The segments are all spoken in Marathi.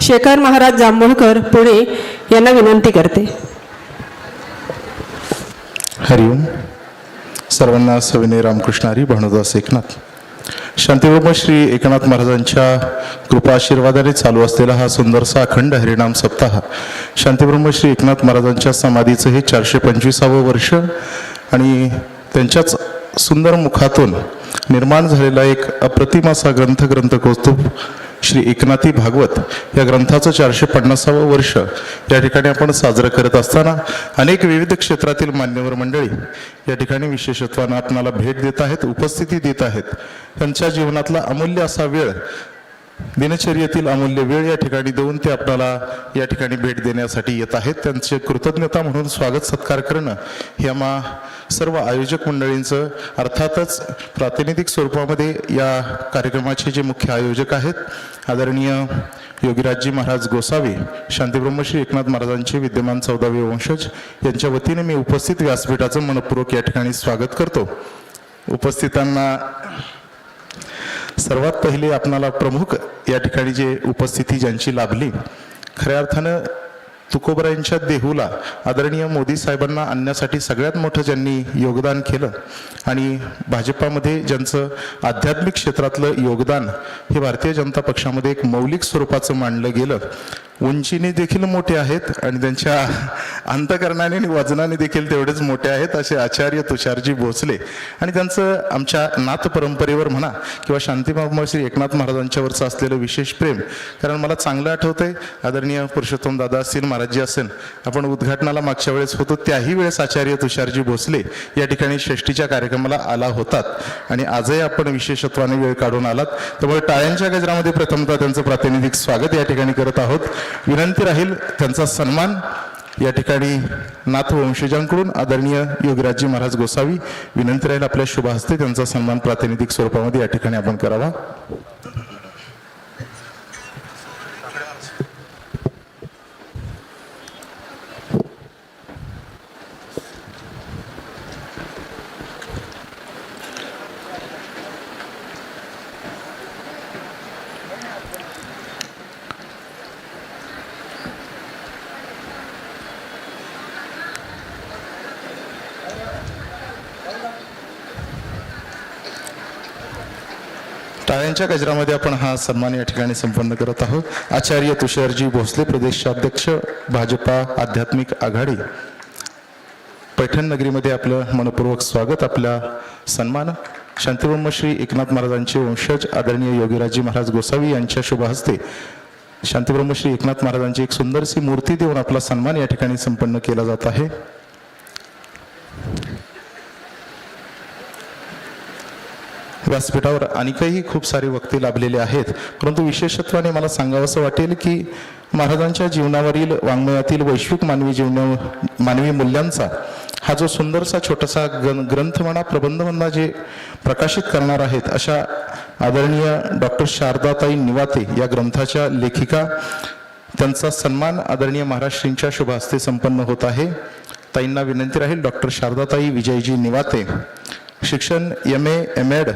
शेखर महाराज जांभूळकर पुणे यांना विनंती करते. हरिओम. सर्वांना सविनय रामकृष्ण हरी. भानुदास एकनाथ. शांतीब्रह्म श्री एकनाथ महाराजांच्या कृपा आशीर्वादाने चालू असलेला हा सुंदरसा अखंड हरिनाम सप्ताह, शांतीब्रह्म श्री एकनाथ महाराजांच्या समाधीचं हे 425वं वर्ष आणि त्यांच्याच सुंदर मुखातून निर्माण झालेला एक अप्रतिम असा ग्रंथ कौस्तुभ श्री एकनाथी भागवत या ग्रंथाचं 450वं वर्ष या ठिकाणी आपण साजरं करत असताना अनेक विविध क्षेत्रातील मान्यवर मंडळी या ठिकाणी विशेषत्वानं आपणाला भेट देत आहेत, उपस्थिती देत आहेत. त्यांच्या जीवनातला अमूल्य असा वेळ, दिनचर्येतील अमूल्य वेळ या ठिकाणी देऊन ते आपल्याला या ठिकाणी भेट देण्यासाठी येत आहेत. त्यांचे कृतज्ञता म्हणून स्वागत सत्कार करणं हे आम्हा सर्व आयोजक मंडळींचं, अर्थातच प्रातिनिधिक स्वरूपामध्ये या कार्यक्रमाचे जे मुख्य आयोजक आहेत आदरणीय योगीराजजी महाराज गोसावी, शांतीब्रह्म श्री एकनाथ महाराजांचे विद्यमान 14वे वंशज, यांच्या वतीने मी उपस्थित व्यासपीठाचं मनपूर्वक या ठिकाणी स्वागत करतो. उपस्थितांना सर्वात पहिले आपणाला प्रमुख या ठिकाणी जे उपस्थिती ज्यांची लाभली, खऱ्या अर्थानं तुकोबरायांच्या देहूला आदरणीय मोदी साहेबांना आणण्यासाठी सगळ्यात मोठं ज्यांनी योगदान केलं आणि भाजपामध्ये ज्यांचं आध्यात्मिक क्षेत्रातलं योगदान हे भारतीय जनता पक्षामध्ये एक मौलिक स्वरूपाचं मानलं गेलं. उंचीने देखील मोठे आहेत आणि त्यांच्या अंतकरणाने आणि वजनाने देखील तेवढेच मोठे आहेत असे आचार्य तुषारजी भोसले. आणि त्यांचं आमच्या नाथ परंपरेवर म्हणा किंवा शांतीब्रह्म श्री एकनाथ महाराजांच्यावरचं असलेलं विशेष प्रेम, कारण मला चांगलं आठवतंय आदरणीय पुरुषोत्तम दादा असतील, महाराजजी असेल, आपण उद्घाटनाला मागच्या वेळेस होतो त्याही वेळेस आचार्य तुषारजी भोसले या ठिकाणी षष्टीच्या कार्यक्रमाला आला होतात आणि आजही आपण विशेषत्वाने वेळ काढून आलात. त्यामुळे टाळ्यांच्या गजरामध्ये प्रथमतः त्यांचं प्रातिनिधिक स्वागत या ठिकाणी करत आहोत. विनंती राहील त्यांचा सन्मान या ठिकाणी नाथ वंशजांकडून आदरणीय योगीराजजी महाराज गोसावी, विनंती राहील आपल्या शुभ हस्ते त्यांचा सन्मान प्रातिनिधिक स्वरूपामध्ये या ठिकाणी आपण करावा. टाळ्यांच्या गजरामध्ये आपण हा सन्मान या ठिकाणी संपन्न करत आहोत. आचार्य तुषारजी भोसले, प्रदेशाध्यक्ष भाजपा आध्यात्मिक आघाडी, पैठण नगरीमध्ये आपलं मनपूर्वक स्वागत, आपला सन्मान शांतीब्रह्म श्री एकनाथ महाराजांचे वंशज आदरणीय योगीराजजी महाराज गोसावी यांच्या शुभ हस्ते शांतीब्रह्म श्री एकनाथ महाराजांची एक सुंदरशी मूर्ती देऊन आपला सन्मान या ठिकाणी संपन्न केला जात आहे. व्यासपीठावर आणखीही खूप सारे वक्ते लाभलेले आहेत, परंतु विशेषत्वाने मला सांगावंसं वाटेल की महाराजांच्या जीवनावरील वाङ्मयातील वैश्विक मानवी मूल्यांचा हा जो सुंदरसा छोटासा ग्रंथ म्हणा, प्रबंध म्हणा, जे प्रकाशित करणार आहेत अशा आदरणीय डॉक्टर शारदाताई निवाते या ग्रंथाच्या लेखिका, त्यांचा सन्मान आदरणीय महाराष्ट्रींच्या शुभ हस्ते संपन्न होत आहे. ताईंना विनंती राहील, डॉक्टर शारदाताई विजयजी निवाते, शिक्षण MA MAd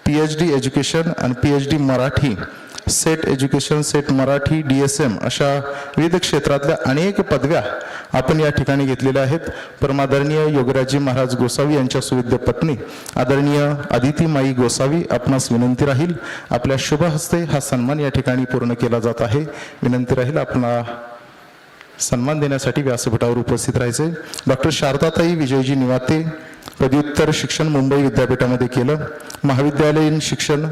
PhD एज्युकेशन आणि PhD Marathi, set education, set Marathi, DSM अशा विविध क्षेत्रातल्या अनेक पदव्या आपण या ठिकाणी घेतलेल्या आहेत. परमादरणीय योगीराजजी महाराज गोसावी यांच्या सुविद्य पत्नी आदरणीय आदिती माई गोसावी, आपणास विनंती राहील आपल्या शुभ हस्ते हा सन्मान या ठिकाणी पूर्ण केला जात आहे. विनंती राहील आपला सन्मान देण्यासाठी व्यासपीठावर उपस्थित राहायचे. डॉक्टर शारदाताई विजयजी निवाते, पदव्युत्तर शिक्षण मुंबई विद्यापीठामध्ये केलं, महाविद्यालयीन शिक्षण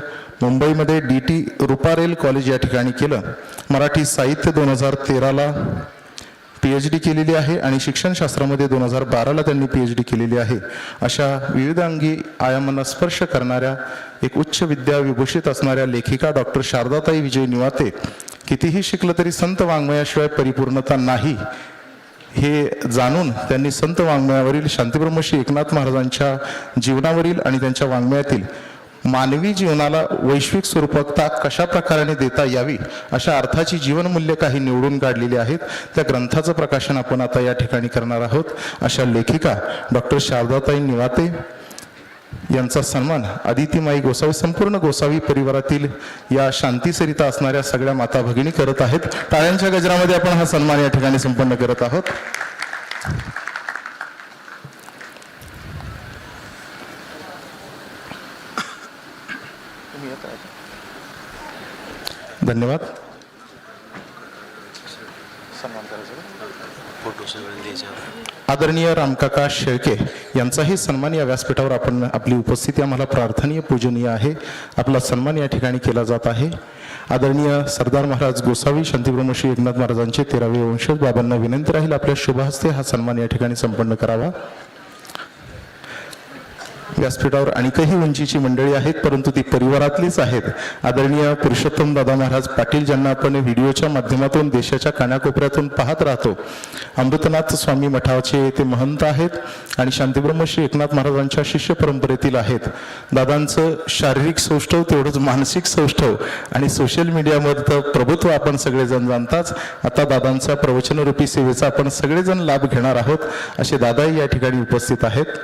मुंबईमध्ये DT रुपारेल कॉलेज या ठिकाणी केलं, मराठी साहित्य 2013ला PhD केलेली आहे आणि शिक्षणशास्त्रामध्ये 2012ला त्यांनी PhD केलेली आहे. अशा विविध अंगी आयामांना स्पर्श करणाऱ्या एक उच्च विद्या विभूषित असणाऱ्या लेखिका डॉक्टर शारदाताई विजय निवाते, कितीही शिकलं तरी संत वाङ्मयाशिवाय परिपूर्णता नाही हे जाणून त्यांनी संत वाङ्मयावरील शांतीब्रह्म श्री एकनाथ महाराजांच्या जीवनावरील आणि त्यांच्या वाङ्मयातील मानवी जीवनाला वैश्विक स्वरूपकता कशा प्रकारे देता यावी अशा अर्थाची जीवनमूल्य काही निवडून काढलेली आहेत. त्या ग्रंथाचं प्रकाशन आपण आता या ठिकाणी करणार आहोत. अशा लेखिका डॉक्टर शारदाताई निवाते यांचा सन्मान आदितीमाई गोसावी, संपूर्ण गोसावी परिवारातील या शांतीसरिता असणाऱ्या सगळ्या माता भगिनी करत आहेत. टाळ्यांच्या गजरामध्ये आपण हा सन्मान या ठिकाणी संपन्न करत आहोत. धन्यवाद. आदरणीय रामकाका शेळके यांचाही सन्मान या व्यासपीठावर आपण आपली उपस्थिती आम्हाला प्रार्थनीय पूजनीय आहे. आपला सन्मान या ठिकाणी केला जात आहे. आदरणीय सरदार महाराज गोसावी शांतीब्रह्म श्री एकनाथ महाराजांचे 13वे वंशज बाबांना विनंती राहील आपल्या शुभ हस्ते हा सन्मान या ठिकाणी संपन्न करावा. व्यासपीठावर आणखीही उंचीची मंडळी आहेत, परंतु ती परिवारातलीच आहेत. आदरणीय पुरुषोत्तम दादा महाराज पाटील, ज्यांना आपण व्हिडिओच्या माध्यमातून देशाच्या कानाकोपऱ्यातून पाहत राहतो. अमृतनाथ स्वामी मठाचे ते महंत आहेत आणि शांतीब्रह्म श्री एकनाथ महाराजांच्या शिष्य परंपरेतील आहेत. दादांचं शारीरिक सौष्ठव तेवढंच मानसिक सौष्ठव आणि सोशल मीडियामध्ये प्रभुत्व आपण सगळेजण जाणताच. आता दादांचा प्रवचनरूपी सेवेचा आपण सगळेजण लाभ घेणार आहोत. असे दादाही या ठिकाणी उपस्थित आहेत.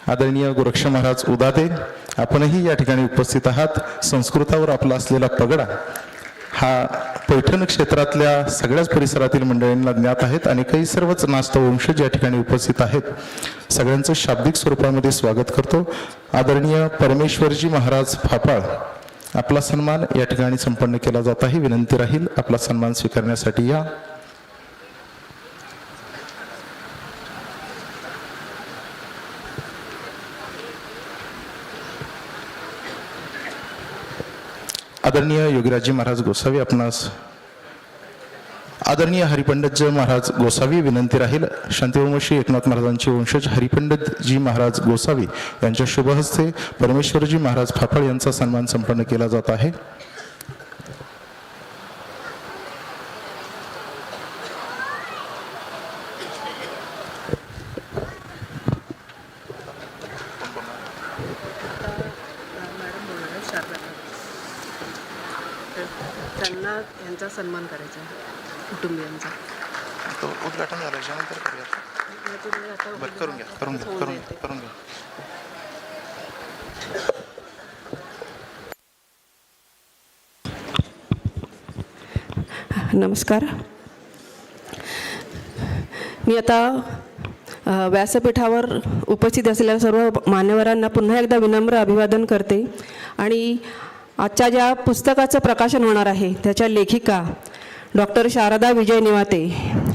आदरणीय गोरक्ष महाराज उदाते, आपणही या ठिकाणी उपस्थित आहात. संस्कृतावर आपला असलेला पगडा हा पैठण क्षेत्रातल्या सगळ्याच परिसरातील मंडळींना ज्ञात आहेत आणि काही सर्वच नास्त वंशज या ठिकाणी उपस्थित आहेत. सगळ्यांचं शाब्दिक स्वरूपामध्ये स्वागत करतो. आदरणीय परमेश्वरजी महाराज फापाळ, आपला सन्मान या ठिकाणी संपन्न केला जात आहे. विनंती राहील आपला सन्मान स्वीकारण्यासाठी या. आदरणीय योगीराजी महाराज गोसावी आपणास, आदरणीय हरिपंडितजी महाराज गोसावी विनंती राहील शांतीब्रह्म श्री एकनाथ महाराजांचे वंशज हरिपंडितजी महाराज गोसावी यांच्या शुभ हस्ते परमेश्वरजी महाराज फाफळ यांचा सन्मान संपन्न केला जात आहे. त्यांना यांचा सन्मान करायचा कुटुंबियांचा. तो उद्घाटन झाल्याच्या नंतर करूया. करून घ्या. नमस्कार. मी आता व्यासपीठावर उपस्थित असलेल्या सर्व मान्यवरांना पुन्हा एकदा विनम्र अभिवादन करते आणि आजच्या ज्या पुस्तकाचं प्रकाशन होणार आहे त्याच्या लेखिका डॉक्टर शारदा विजय निवाते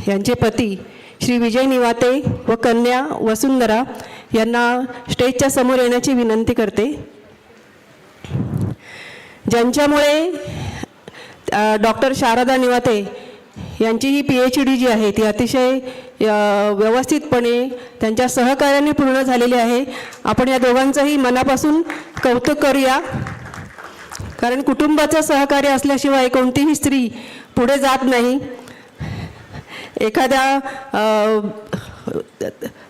यांचे पती श्री विजय निवाते व कन्या वसुंधरा यांना स्टेजच्या समोर येण्याची विनंती करते. ज्यांच्यामुळे डॉक्टर शारदा निवाते यांची ही PhD जी आहे ती अतिशय व्यवस्थितपणे त्यांच्या सहकार्याने पूर्ण झालेली आहे. आपण या दोघांचंही मनापासून कौतुक करूया, कारण कुटुंबाचं सहकार्य असल्याशिवाय कोणतीही स्त्री पुढे जात नाही. एखाद्या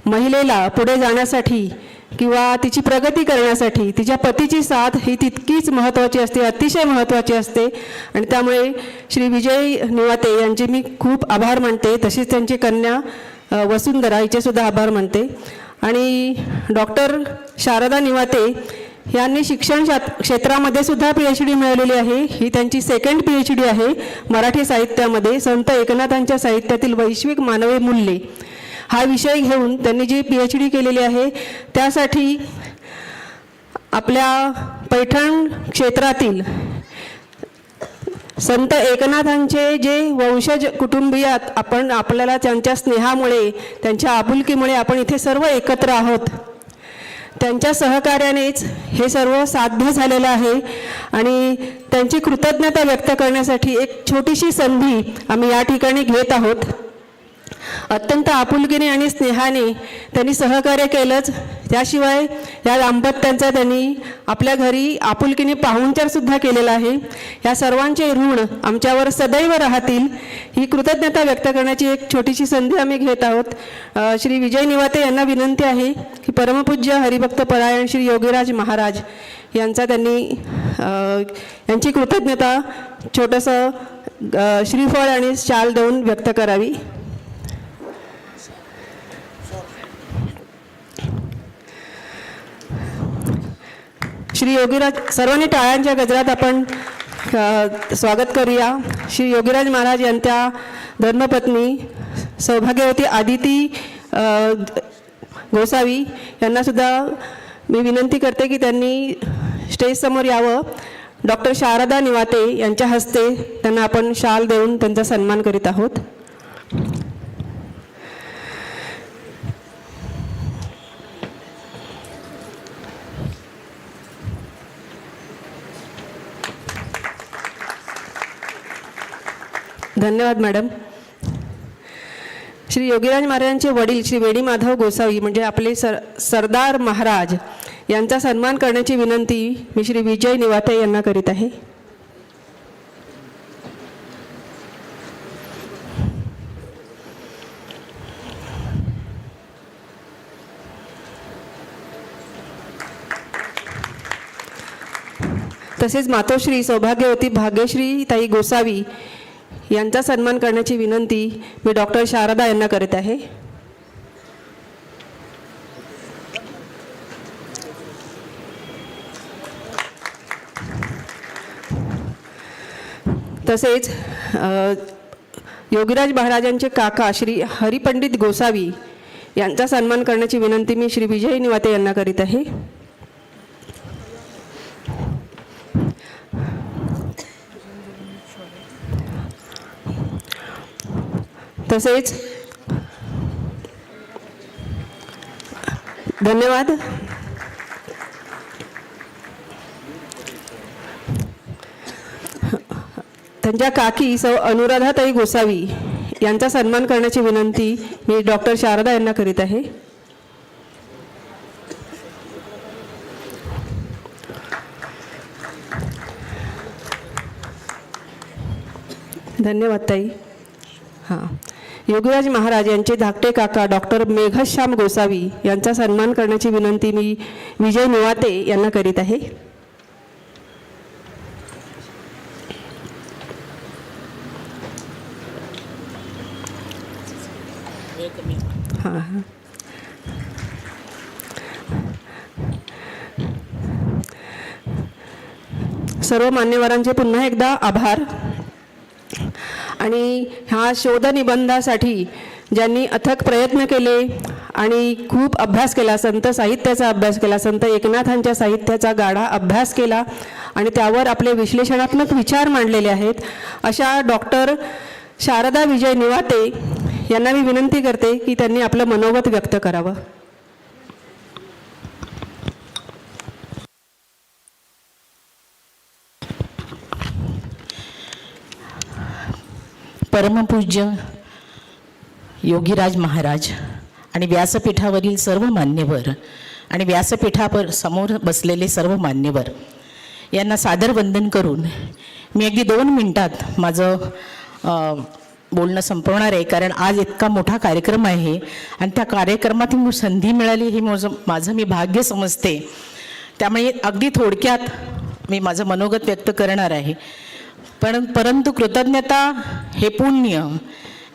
महिलेला पुढे जाण्यासाठी किंवा तिची प्रगती करण्यासाठी तिच्या पतीची साथ ही तितकीच महत्त्वाची असते, अतिशय महत्त्वाची असते. आणि त्यामुळे श्री विजय निवाते यांचे मी खूप आभार मानते. तसेच त्यांची कन्या वसुंधरा हिचेसुद्धा आभार मानते. आणि डॉक्टर शारदा निवाते यांनी शिक्षण क्षेत्रामध्ये सुद्धा PhD मिळवलेली आहे. ही त्यांची सेकंड PhD आहे मराठी साहित्यामध्ये. संत एकनाथांच्या साहित्यातील वैश्विक मानवी मूल्ये हा विषय घेऊन त्यांनी जी PhD केलेली आहे त्यासाठी आपल्या पैठण क्षेत्रातील संत एकनाथांचे जे वंशज कुटुंबियात आपल्याला त्यांच्या स्नेहामुळे त्यांच्या आपुलकीमुळे आपण इथे सर्व एकत्र आहोत. त्यांच्या सहकार्यानेच हे सर्व साध्य झालेलं आहे आणि त्यांची कृतज्ञता व्यक्त करण्यासाठी एक छोटीशी संधी आम्ही या ठिकाणी घेत आहोत. अत्यंत आपुलकीने आणि स्नेहाने त्यांनी सहकार्य केलंच, त्याशिवाय या दाम्पत्यांचा त्यांनी आपल्या घरी आपुलकीने पाहुणचारसुद्धा केलेला आहे. या सर्वांचे ऋण आमच्यावर सदैव राहतील ही कृतज्ञता व्यक्त करण्याची एक छोटीशी संधी आम्ही घेत आहोत. श्री विजय निवाते यांना विनंती आहे की परमपूज्य हरिभक्त परायण श्री योगीराज महाराज यांचा त्यांनी यांची कृतज्ञता छोटंसं श्रीफळ आणि शाल देऊन व्यक्त करावी. श्री योगीराज, सर्वांनी टाळ्यांच्या गजरात आपण स्वागत करूया. श्री योगीराज महाराज यांच्या धर्मपत्नी सौभाग्यवती आदिती गोसावी यांनासुद्धा मी विनंती करते की त्यांनी स्टेजसमोर यावं. डॉक्टर शारदा निवाते यांच्या हस्ते त्यांना आपण शाल देऊन त्यांचा सन्मान करीत आहोत. धन्यवाद मॅडम. श्री योगीराज महाराजांचे वडील श्री वेडी माधव गोसावी म्हणजे आपले सरदार महाराज यांचा सन्मान करण्याची विनंती मी श्री विजय निवाते यांना करीत आहे. तसेच मातोश्री सौभाग्यवती भाग्यश्री ताई गोसावी यांचा सन्मान करण्याची विनंती मी डॉक्टर शारदा यांना करीत आहे. तसेच योगीराज महाराजांचे काका श्री हरिपंडित गोसावी यांचा सन्मान करण्याची विनंती मी श्री विजय निवाते यांना करीत आहे. तसेच धन्यवाद. त्यांच्या काकी सौ अनुराधाताई गोसावी यांचा सन्मान करण्याची विनंती मी डॉक्टर शारदा यांना करीत आहे. धन्यवाद ताई. हां, योगीराज महाराज यांचे धाकटे काका डॉक्टर मेघश्याम गोसावी यांचा सन्मान करण्याची विनंती मी विजय निवाते यांना करीत आहे. हां, सर्व मान्यवरांचे पुन्हा एकदा आभार. आणि ह्या शोधनिबंधासाठी ज्यांनी अथक प्रयत्न केले आणि खूप अभ्यास केला, संत साहित्याचा अभ्यास केला, संत एकनाथांच्या साहित्याचा गाढा अभ्यास केला आणि त्यावर आपले विश्लेषणात्मक विचार मांडलेले आहेत, अशा डॉक्टर शारदा विजय निवाते यांना मी विनंती करते की त्यांनी आपलं मनोगत व्यक्त करावं. परमपूज्य योगीराज महाराज आणि व्यासपीठावरील सर्व मान्यवर आणि व्यासपीठावर समोर बसलेले सर्व मान्यवर यांना सादर वंदन करून मी अगदी 2 मिनिटात माझं बोलणं संपवणार आहे. कारण आज इतका मोठा कार्यक्रम आहे आणि त्या कार्यक्रमात संधी मिळाली हे माझं मी भाग्य समजते. त्यामुळे अगदी थोडक्यात मी माझं मनोगत व्यक्त करणार आहे. परंतु कृतज्ञता हे पुण्य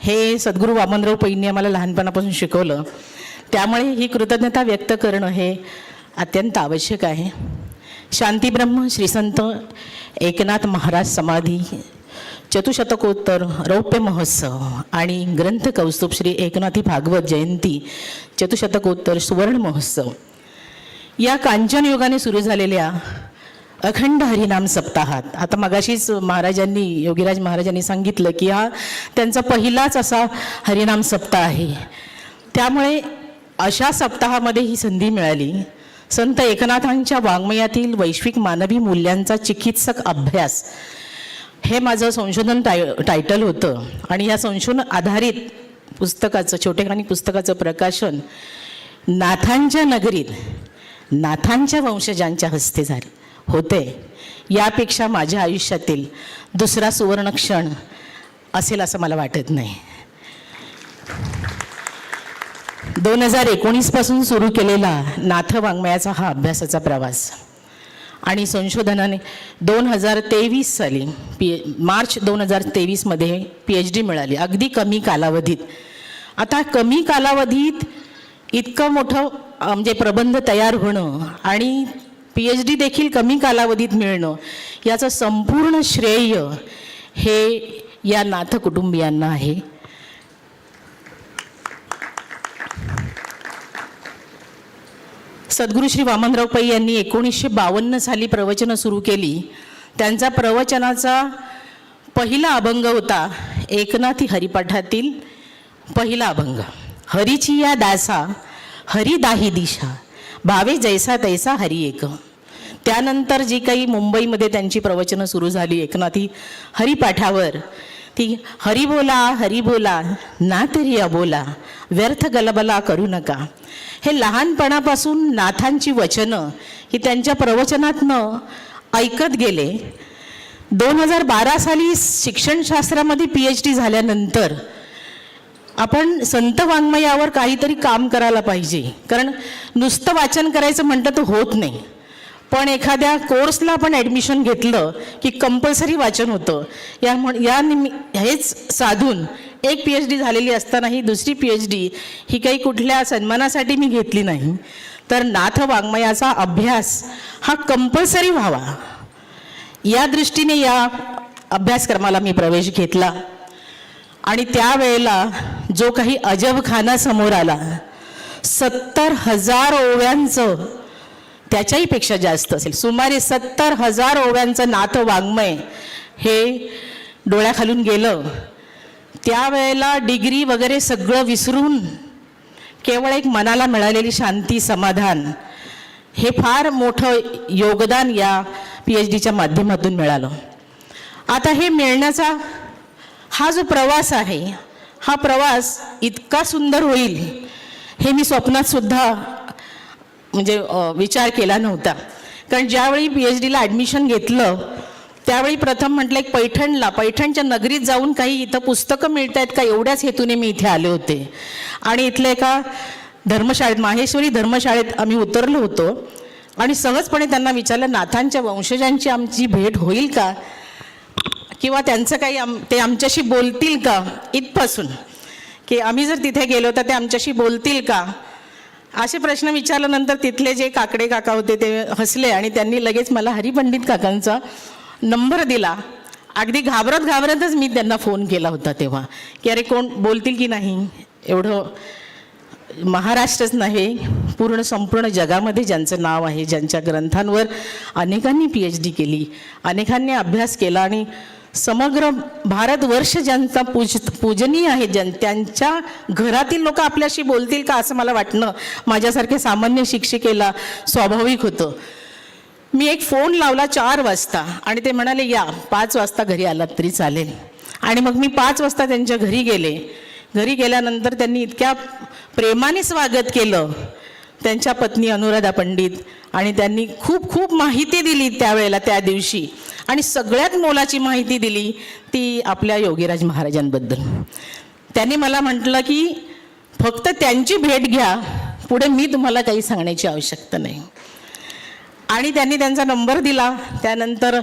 हे सद्गुरू वामनराव पैंनी आम्हाला लहानपणापासून शिकवलं. त्यामुळे ही कृतज्ञता व्यक्त करणं हे अत्यंत आवश्यक आहे. शांतीब्रह्म श्री संत एकनाथ महाराज समाधी चतुशतकोत्तर रौप्य महोत्सव आणि ग्रंथ कौस्तुभ श्री एकनाथी भागवत जयंती चतुशतकोत्तर सुवर्ण महोत्सव या कांचन युगाने सुरू झालेल्या अखंड हरिनाम सप्ताहात, आता मगाशीच महाराजांनी योगीराज महाराजांनी सांगितलं की हा त्यांचा पहिलाच असा हरिनाम सप्ताह आहे. त्यामुळे अशा सप्ताहामध्ये ही संधी मिळाली. संत एकनाथांच्या वाङ्मयातील वैश्विक मानवी मूल्यांचा चिकित्सक अभ्यास हे माझं संशोधन टायटल होतं आणि या संशोधन आधारित पुस्तकाचं छोटेखानी पुस्तकाचं प्रकाशन नाथांच्या नगरीत नाथांच्या वंशजांच्या हस्ते झाले होते. यापेक्षा माझ्या आयुष्यातील दुसरा सुवर्ण क्षण असेल असं मला वाटत नाही. 2019 पासून सुरू केलेला नाथ वाङ्मयाचा हा अभ्यासाचा प्रवास आणि संशोधनाने 2023 साली मार्च 2023मध्ये PhD मिळाली. अगदी कमी कालावधीत. आता कमी कालावधीत इतकं मोठं म्हणजे प्रबंध तयार होणं आणि PhD देखील कमी कालावधीत मिळणं, याचं संपूर्ण श्रेय हे या नाथ कुटुंबियांना आहे. सद्गुरू श्री वामनराव पै यांनी 1952 साली प्रवचनं सुरू केली. त्यांचा प्रवचनाचा पहिला अभंग होता एकनाथी हरिपाठातील पहिला अभंग. हरीची या दासा हरी दाही दिशा भावे जैसा तैसा हरी एक. त्यानंतर जी काही मुंबईमध्ये त्यांची प्रवचनं सुरू झाली एकनाथी हरिपाठावर, ती हरी बोला ना तरी अबोला व्यर्थ गलबला करू नका. हे लहानपणापासून नाथांची वचनं ही त्यांच्या प्रवचनातनं ऐकत गेले. 2012 साली शिक्षणशास्त्रामध्ये PhD झाल्यानंतर आपण संत वाङ्मयावर काहीतरी काम करायला पाहिजे, कारण नुसतं वाचन करायचं म्हटलं तर होत नाही. पण एखाद्या कोर्सला आपण ॲडमिशन घेतलं की कंपल्सरी वाचन होतं. हेच साधून एक PhD झालेली असतानाही दुसरी PhD ही काही कुठल्या सन्मानासाठी मी घेतली नाही, तर नाथ वाङ्मयाचा अभ्यास हा कंपल्सरी व्हावा या दृष्टीने या अभ्यासक्रमाला मी प्रवेश घेतला. आणि त्यावेळेला जो काही अजबखाना समोर आला, 70,000 ओव्यांचं, त्याच्याही पेक्षा जास्त असेल, सुमारे 70,000 ओव्यांचं नाथ वाङ्मय हे डोळ्याखालून गेलं. त्यावेळेला डिग्री वगैरे सगळं विसरून केवळ एक मनाला मिळालेली शांती, समाधान, हे फार मोठं योगदान या PhDच्या माध्यमातून मिळालं. आता हे मिळण्याचा हा जो प्रवास आहे, हा प्रवास इतका सुंदर होईल हे मी स्वप्नात सुद्धा म्हणजे विचार केला नव्हता. कारण ज्यावेळी PhDला ॲडमिशन घेतलं त्यावेळी प्रथम म्हटलं एक पैठणच्या नगरीत जाऊन काही इथं पुस्तकं मिळत आहेत का, एवढ्याच हेतूने मी इथे आले होते. आणि इथल्या एका धर्मशाळेत, माहेश्वरी धर्मशाळेत आम्ही उतरलो होतो आणि सहजपणे त्यांना विचारलं, नाथांच्या वंशजांची आमची भेट होईल का, किंवा त्यांचं काही ते आमच्याशी बोलतील का, इथपासून की आम्ही जर तिथे गेलो तर ते आमच्याशी बोलतील का, असे प्रश्न विचारल्यानंतर तिथले जे काकडे काका होते ते हसले आणि त्यांनी लगेच मला हरिपंडित काकांचा नंबर दिला. अगदी घाबरतच मी त्यांना फोन केला होता तेव्हा, की अरे कोण बोलतील की नाही. एवढं महाराष्ट्रच नाही, संपूर्ण जगामध्ये ज्यांचं नाव आहे, ज्यांच्या ग्रंथांवर अनेकांनी PhD केली, अनेकांनी अभ्यास केला आणि समग्र भारतवर्ष ज्यांचा पूजनीय आहे, त्यांच्या घरातील लोक आपल्याशी बोलतील का असं मला वाटणं माझ्यासारखे सामान्य शिक्षिकेला स्वाभाविक होतं. मी एक फोन लावला 4 वाजता आणि ते म्हणाले या 5 वाजता घरी आलात तरी चालेल. आणि मग मी 5 वाजता त्यांच्या घरी गेले. घरी गेल्यानंतर त्यांनी इतक्या प्रेमाने स्वागत केलं, त्यांच्या पत्नी अनुराधा पंडित, आणि त्यांनी खूप माहिती दिली त्यावेळेला, त्या दिवशी. आणि सगळ्यात मोलाची माहिती दिली ती आपल्या योगीराज महाराजांबद्दल. त्यांनी मला म्हटलं की फक्त त्यांची भेट घ्या, पुढे मी तुम्हाला काही सांगण्याची आवश्यकता नाही. आणि त्यांनी त्यांचा नंबर दिला. त्यानंतर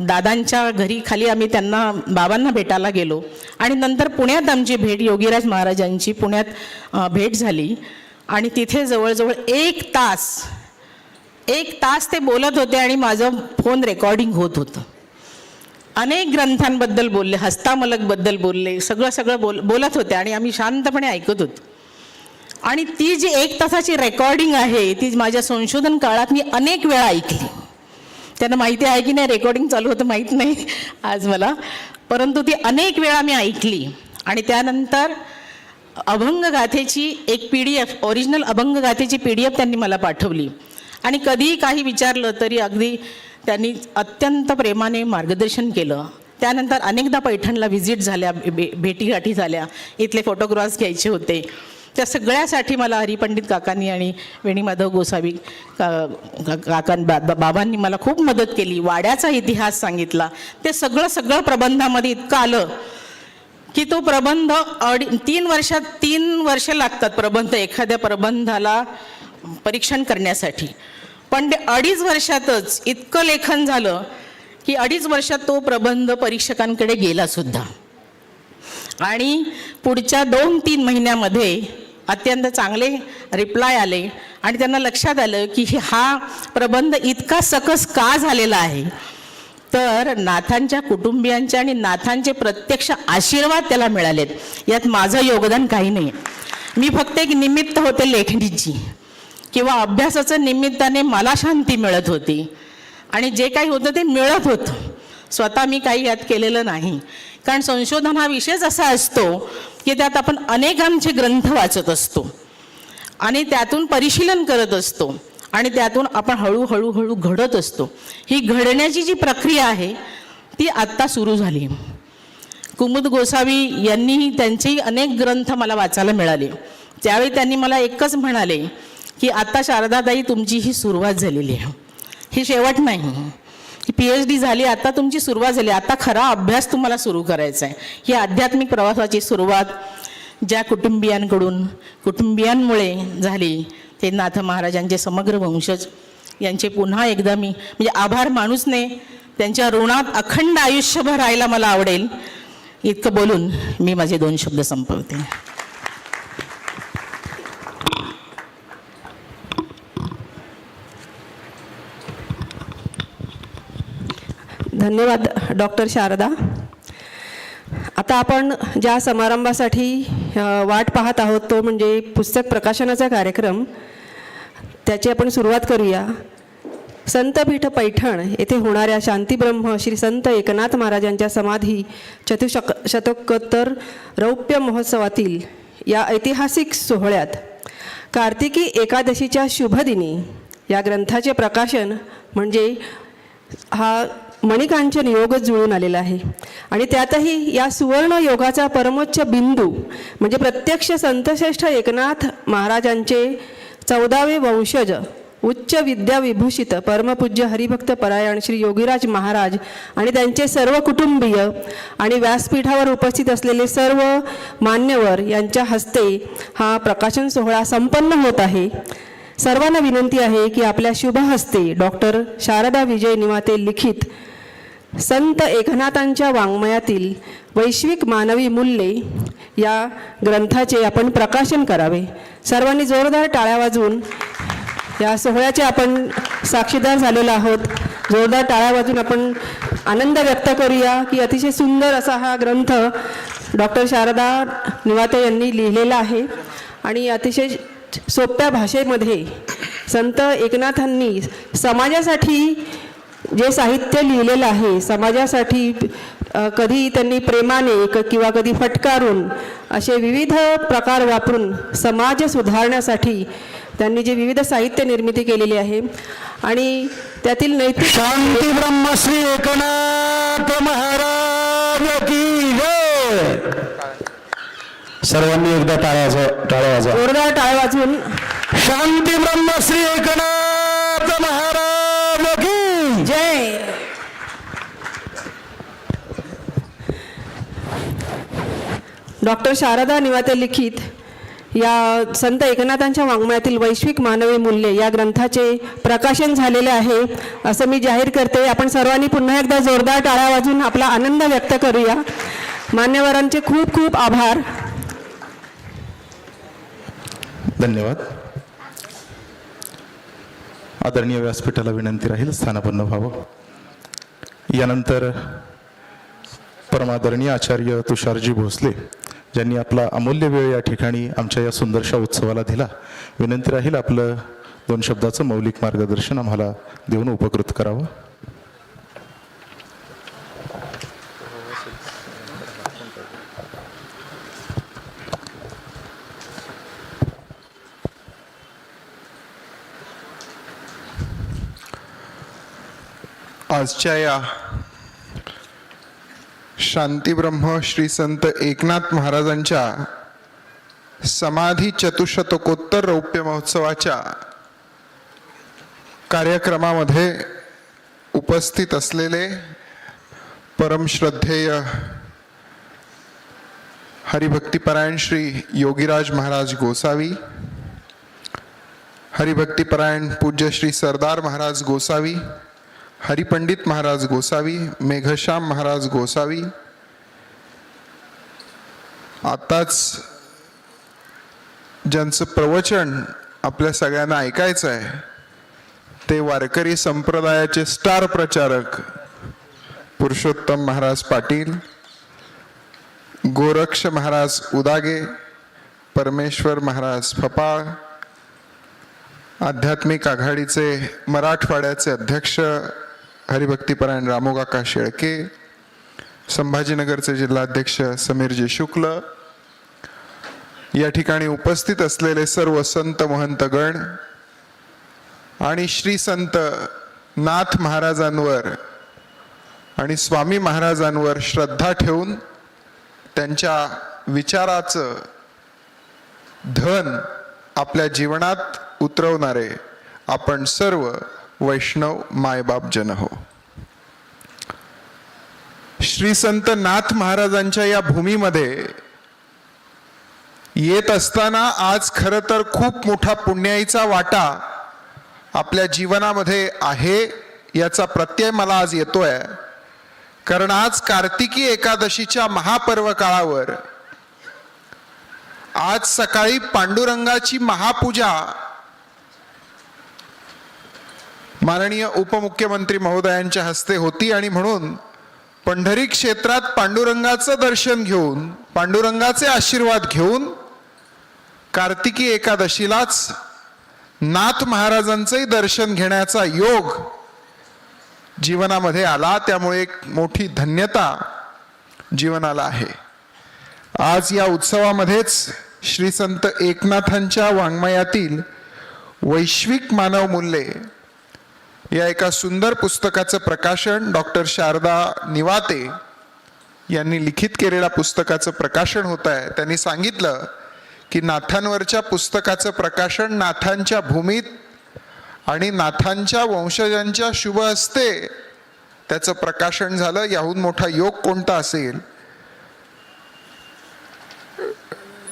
दादांच्या घरी खाली आम्ही त्यांना बाबांना भेटायला गेलो आणि नंतर पुण्यात आमची भेट, योगीराज महाराजांची पुण्यात भेट झाली. आणि तिथे जवळजवळ 1 तास ते बोलत होते आणि माझं फोन रेकॉर्डिंग होत होतं. अनेक ग्रंथांबद्दल बोलले, हस्तामलकबद्दल बोलले, सगळं बोलत होते आणि आम्ही शांतपणे ऐकत होतो. आणि ती जी 1 तासाची रेकॉर्डिंग आहे ती माझ्या संशोधन काळात मी अनेक वेळा ऐकली. त्यांना माहिती आहे की नाही रेकॉर्डिंग चालू होतं माहीत नाही आज मला, परंतु ती अनेक वेळा मी ऐकली. आणि त्यानंतर अभंगगाथेची एक PDF, ओरिजिनल अभंगगाथेची PDF त्यांनी मला पाठवली. आणि कधीही काही विचारलं तरी अगदी त्यांनी अत्यंत प्रेमाने मार्गदर्शन केलं. त्यानंतर अनेकदा पैठणला व्हिजिट झाल्या, भेटीगाठी झाल्या, इथले फोटोग्राफ्स घ्यायचे होते. त्या सगळ्यासाठी मला हरिपंडित काकांनी आणि वेणीमाधव गोसावी बाबांनी मला खूप मदत केली. वाड्याचा इतिहास सांगितला. ते सगळं प्रबंधामध्ये इतकं आलं की तो प्रबंध 3 वर्ष लागतात प्रबंध, एखाद्या प्रबंधाला परीक्षण करण्यासाठी. पण ते 2.5 वर्षातच इतकं लेखन झालं की 2.5 वर्षात तो प्रबंध परीक्षकांकडे गेला सुद्धा. आणि पुढच्या 2-3 महिन्यामध्ये अत्यंत चांगले रिप्लाय आले आणि त्यांना लक्षात आलं की हा प्रबंध इतका सकस का झालेला आहे, तर नाथांच्या कुटुंबियांचे आणि नाथांचे प्रत्यक्ष आशीर्वाद त्याला मिळालेत. यात माझं योगदान काही नाही. मी फक्त एक निमित्त होते लेखणीची, किंवा अभ्यासाचं निमित्ताने मला शांती मिळत होती आणि जे काही होतं ते मिळत होतं. स्वतः मी काही यात केलेलं नाही. कारण संशोधन हा विषयच असा असतो की त्यात आपण अनेकांचे ग्रंथ वाचत असतो आणि त्यातून परिशीलन करत असतो आणि त्यातून आपण हळूहळू घडत असतो. ही घडण्याची जी प्रक्रिया आहे ती आत्ता सुरू झाली. कुमुद गोसावी यांनीही त्यांचेही अनेक ग्रंथ मला वाचायला मिळाले. त्यावेळी त्यांनी मला एकच म्हणाले की आता शारदाताई तुमची ही सुरुवात झालेली आहे, ही शेवट नाही. ही PhD झाली, आता तुमची सुरुवात झाली, आता खरा अभ्यास तुम्हाला सुरू करायचा आहे. ही आध्यात्मिक प्रवासाची सुरुवात ज्या कुटुंबियांमुळे झाली ते नाथ महाराजांचे समग्र वंशज यांचे पुन्हा एकदा मी म्हणजे आभार माणूच नाही, त्यांच्या ऋणात अखंड आयुष्यभर राहायला मला आवडेल. इतकं बोलून मी माझे 2 शब्द संपवते. धन्यवाद डॉक्टर शारदा. आता आपण ज्या समारंभासाठी वाट पाहत आहोत तो म्हणजे पुस्तक प्रकाशनाचा कार्यक्रम. त्याची आपण सुरुवात करूया. संतपीठ पैठण येथे होणाऱ्या शांतीब्रह्म श्री संत एकनाथ महाराजांच्या समाधी शतकोत्तर रौप्य महोत्सवातील या ऐतिहासिक सोहळ्यात कार्तिकी एकादशीच्या शुभदिनी या ग्रंथाचे प्रकाशन म्हणजे हा मणिकांचन योगच जुळून आलेला आहे. आणि त्यातही या सुवर्ण योगाचा परमोच्च बिंदू म्हणजे प्रत्यक्ष संतश्रेष्ठ एकनाथ महाराजांचे 14वे वंशज उच्च विद्या विभूषित परमपूज्य हरिभक्त परायण श्री योगीराज महाराज आणि त्यांचे सर्व कुटुंबीय आणि व्यासपीठावर उपस्थित असलेले सर्व मान्यवर यांच्या हस्ते हा प्रकाशन सोहळा संपन्न होत आहे. सर्वांना विनंती आहे की आपल्या शुभ हस्ते डॉक्टर शारदा विजय निवाते लिखित संत एकनाथांच्या वाङ्मयातील वैश्विक मानवी मूल्ये या ग्रंथाचे आपण प्रकाशन करावे. सर्वांनी जोरदार टाळ्या वाजवून या सोहळ्याचे आपण साक्षीदार झालेलो आहोत. जोरदार टाळ्या वाजवून आपण आनंद व्यक्त करूया की अतिशय सुंदर असा हा ग्रंथ डॉक्टर शारदा निवाते यांनी लिहिलेला आहे आणि अतिशय सोप्या भाषेमध्ये संत एकनाथांनी समाजासाठी जे साहित्य लिहिलेलं आहे, समाजासाठी कधी त्यांनी प्रेमाने किंवा कधी फटकारून असे विविध प्रकार वापरून समाज सुधारण्यासाठी त्यांनी जे विविध साहित्य निर्मिती केलेली आहे आणि त्यातील नैतिक शांती ब्रह्मश्री एकनाथ महाराज की जय. सर्वांनी एकदा टाळ्या वाजवा. जोरदार टाळ्या वाजवून शांती ब्रह्मश्री एकनाथ महाराज की जय. डॉक्टर शारदा निवाते लिखित या संत एकनाथांच्या वाङ्मयातील वैश्विक मानवी मूल्ये या ग्रंथाचे प्रकाशन झालेले आहे असं मी जाहीर करते. आपण सर्वांनी पुन्हा एकदा जोरदार टाळ्या वाजवून आपला आनंद व्यक्त करूया. मान्यवरांचे खूप खूप आभार. धन्यवाद. आदरणीय व्यासपीठाला विनंती राहील स्थानापन्न व्हावं. यानंतर परमादरणीय आचार्य तुषारजी भोसले ज्यांनी आपला अमूल्य वेळ या ठिकाणी आमच्या या सुंदरशा उत्सवाला दिला, विनंती राहील आपलं 2 शब्दाचं मौलिक मार्गदर्शन आम्हाला देऊन उपकृत करावं. आजच्या या शांतीब्रह्म श्री संत एकनाथ महाराजांच्या समाधी चतुशतकोत्तर रौप्य महोत्सवाच्या कार्यक्रमामध्ये उपस्थित असलेले परमश्रद्धेय हरिभक्तिपरायण श्री योगीराज महाराज गोसावी, हरिभक्तिपरायण पूज्य श्री सरदार महाराज गोसावी, हरिपंडित महाराज गोसावी, मेघश्याम महाराज गोसावी, आताच ज्यांचं प्रवचन आपल्या सगळ्यांना ऐकायचं आहे ते वारकरी संप्रदायाचे स्टार प्रचारक पुरुषोत्तम महाराज पाटील, गोरक्ष महाराज उदागे, परमेश्वर महाराज फपाळ, आध्यात्मिक आघाडीचे मराठवाड्याचे अध्यक्ष हरिभक्तीपरायण रामोकाका शेळके, संभाजीनगरचे जिल्हाध्यक्ष समीरजी शुक्ल, या ठिकाणी उपस्थित असलेले सर्व संत महंतगण आणि श्री संत नाथ महाराजांवर आणि स्वामी महाराजांवर श्रद्धा ठेवून त्यांच्या विचाराचं धन आपल्या जीवनात उतरवणारे आपण सर्व वैष्णव मायबाप जन हो. श्री संत नाथ महाराजांच्या या भूमीमध्ये येत असताना आज खरं तर खूप मोठा पुण्याईचा वाटा आपल्या जीवनामध्ये आहे याचा प्रत्यय मला आज येतोय. कारण आज कार्तिकी एकादशीच्या महापर्व काळावर आज सकाळी पांडुरंगाची महापूजा माननीय उपमुख्यमंत्री महोदयांच्या हस्ते होती आणि म्हणून पंढरी क्षेत्रात पांडुरंगाचं दर्शन घेऊन, पांडुरंगाचे आशीर्वाद घेऊन कार्तिकी एकादशीलाच नाथ महाराजांचंही दर्शन घेण्याचा योग जीवनामध्ये आला. त्यामुळे एक मोठी धन्यता जीवनाला आहे. आज या उत्सवामध्येच श्री संत एकनाथांच्या वाङ्मयातील वैश्विक मानव मूल्ये या एका सुंदर पुस्तकाचं प्रकाशन डॉक्टर शारदा निवाते यांनी लिखित केलेल्या पुस्तकाचं प्रकाशन होत आहे. त्यांनी सांगितलं की नाथांवरच्या पुस्तकाचं प्रकाशन नाथांच्या भूमीत आणि नाथांच्या वंशजांच्या शुभ हस्ते त्याचं प्रकाशन झालं. याहून मोठा योग कोणता असेल.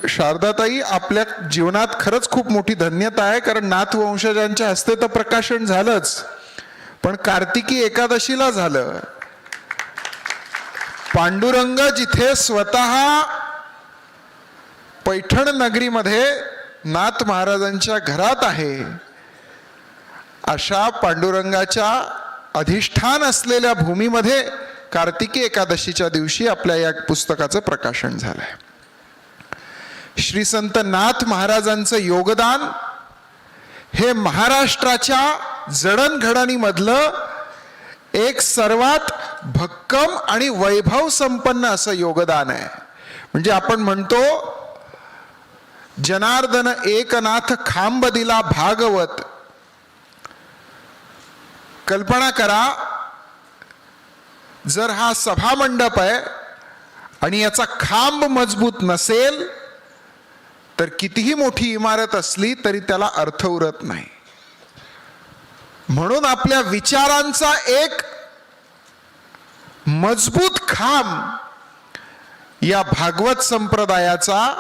शारदाताई, आपल्या जीवनात खरंच खूप मोठी धन्यता आहे, कारण नाथ वंशजांच्या हस्ते तर प्रकाशन झालंच, पण कार्तिकी एकादशीला झालं. पांडुरंग जिथे स्वतः पैठण नगरीमध्ये नाथ महाराजांच्या घरात आहे, अशा पांडुरंगाच्या अधिष्ठान असलेल्या भूमीमध्ये कार्तिकी एकादशीच्या दिवशी आपल्या या पुस्तकाचं प्रकाशन झालंय. श्री संत नाथ महाराजांचं योगदान हे महाराष्ट्राच्या जडणघडणीमधलं एक सर्वात भक्कम आणि वैभव संपन्न असं योगदान आहे. म्हणजे आपण म्हणतो जनार्दन एकनाथ खांब दिला भागवत. कल्पना करा, जर हा सभामंडप आहे आणि याचा खांब मजबूत नसेल तर कितीही मोठी इमारत असली तरी त्याला अर्थ उरत नाही. म्हणून आपल्या विचारांचा एक मजबूत खांब या भागवत संप्रदायाचा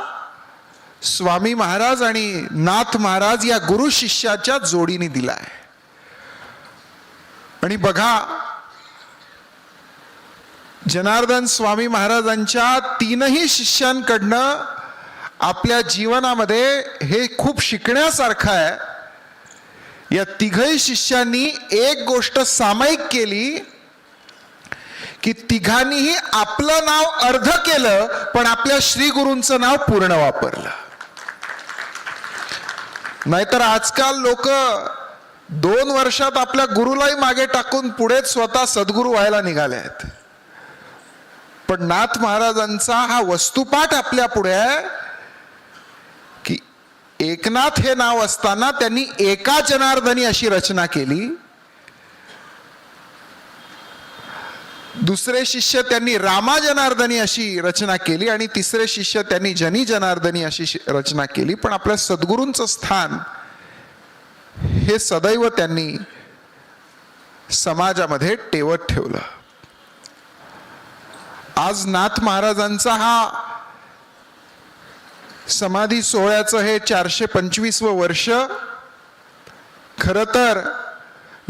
स्वामी महाराज आणि नाथ महाराज या गुरु शिष्याच्या जोडीने दिलाय. आणि बघा, जनार्दन स्वामी महाराजांच्या तीनही शिष्यांकडनं आपल्या जीवनामध्ये हे खूप शिकण्यासारखं आहे. या तिघही शिष्यांनी एक गोष्ट सामायिक केली की तिघांनीही आपलं नाव अर्ध केलं, पण आपल्या श्री गुरूंचं नाव पूर्ण वापरलं. नाहीतर आजकाल लोक 2 वर्षात आपल्या गुरुलाही मागे टाकून पुढे स्वतः सद्गुरू व्हायला निघाले आहेत. पण नाथ महाराजांचा हा वस्तुपाठ आपल्या पुढे आहे की एकनाथ हे नाव असताना त्यांनी एका जनार्दनी अशी रचना केली. दुसरे शिष्य त्यांनी रामा जनार्दनी अशी रचना केली आणि तिसरे शिष्य त्यांनी जनी जनार्दनी अशी रचना केली. पण आपल्या सद्गुरूंचं स्थान हे सदैव त्यांनी समाजामध्ये ठेवत ठेवलं. आज नाथ महाराजांचा हा समाधी सोहळ्याचं हे 425वं वर्ष. खरं तर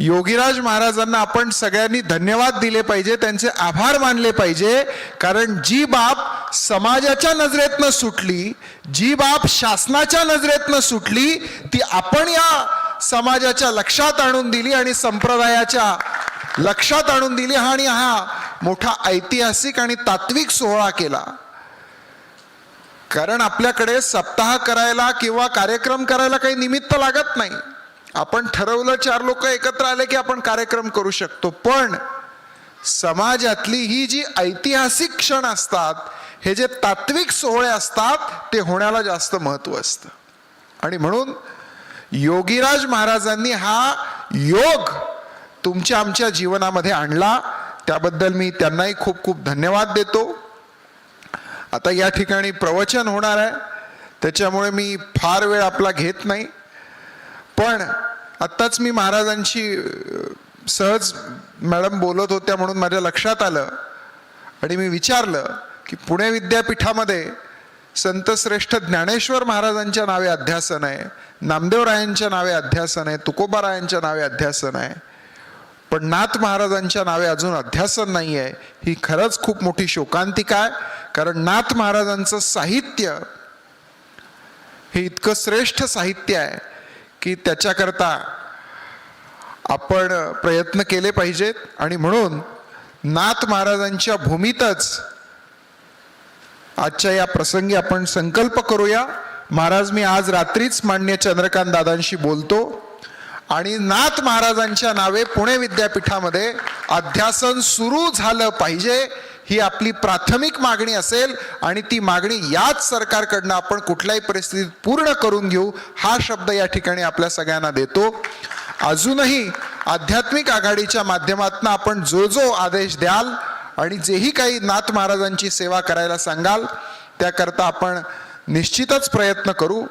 योगीराज महाराजांना आपण सगळ्यांनी धन्यवाद दिले पाहिजे, त्यांचे आभार मानले पाहिजे. कारण जी बाब समाजाच्या नजरेतनं सुटली, जी बाब शासनाच्या नजरेतनं सुटली, ती आपण या समाजाच्या लक्षात आणून दिली आणि संप्रदायाच्या लक्षात आणून दिली आणि हा मोठा ऐतिहासिक आणि तात्विक सोहळा केला. कारण आपल्याकडे सप्ताह करायला किंवा कार्यक्रम करायला काही निमित्त लागत नाही. आपण ठरवलं 4 लोक एकत्र आले की आपण कार्यक्रम करू शकतो. पण समाजातली ही जी ऐतिहासिक क्षण असतात, हे जे तात्विक सोहळे असतात, ते होण्याला जास्त महत्त्व असतं. आणि म्हणून योगीराज महाराजांनी हा योग तुमच्या आमच्या जीवनामध्ये आणला, त्याबद्दल मी त्यांनाही खूप खूप धन्यवाद देतो. आता या ठिकाणी प्रवचन होणार आहे, त्याच्यामुळे मी फार वेळ आपला घेत नाही. पण आत्ताच मी महाराजांची सहज मॅडम बोलत होत्या म्हणून माझ्या लक्षात आलं आणि मी विचारलं की पुणे विद्यापीठामध्ये संतश्रेष्ठ ज्ञानेश्वर महाराजांच्या नावे अध्यासन आहे, नामदेवरायांच्या नावे अध्यासन आहे, तुकोबारायांच्या नावे अध्यासन आहे, पण नाथ महाराजांच्या नावे अजून अध्यासन नाही आहे. ही खरंच खूप मोठी शोकांतिका आहे. कारण नाथ महाराजांचं साहित्य हे इतकं श्रेष्ठ साहित्य आहे की त्याच्याकरता आपण प्रयत्न केले पाहिजेत. आणि म्हणून नाथ महाराजांच्या भूमीतच आजच्या या प्रसंगी आपण संकल्प करूया. महाराज, मी आज रात्रीच मान्य चंद्रकांत दादांशी बोलतो आणि नाथ महाराजांच्या नावे पुणे विद्यापीठामध्ये अध्यासन सुरू झालं पाहिजे, ही आपली प्राथमिक मागणी असेल. आणि ती मागणी याच सरकारकडनं आपण कुठल्याही परिस्थितीत पूर्ण करून घेऊ, हा शब्द या ठिकाणी आपल्या सगळ्यांना देतो. अजूनही आध्यात्मिक आघाडीच्या माध्यमातून आपण जो जो आदेश द्याल आणि जेही काही नाथ महाराजांची सेवा करायला सांगाल, त्याकरता आपण निश्चितच प्रयत्न करू.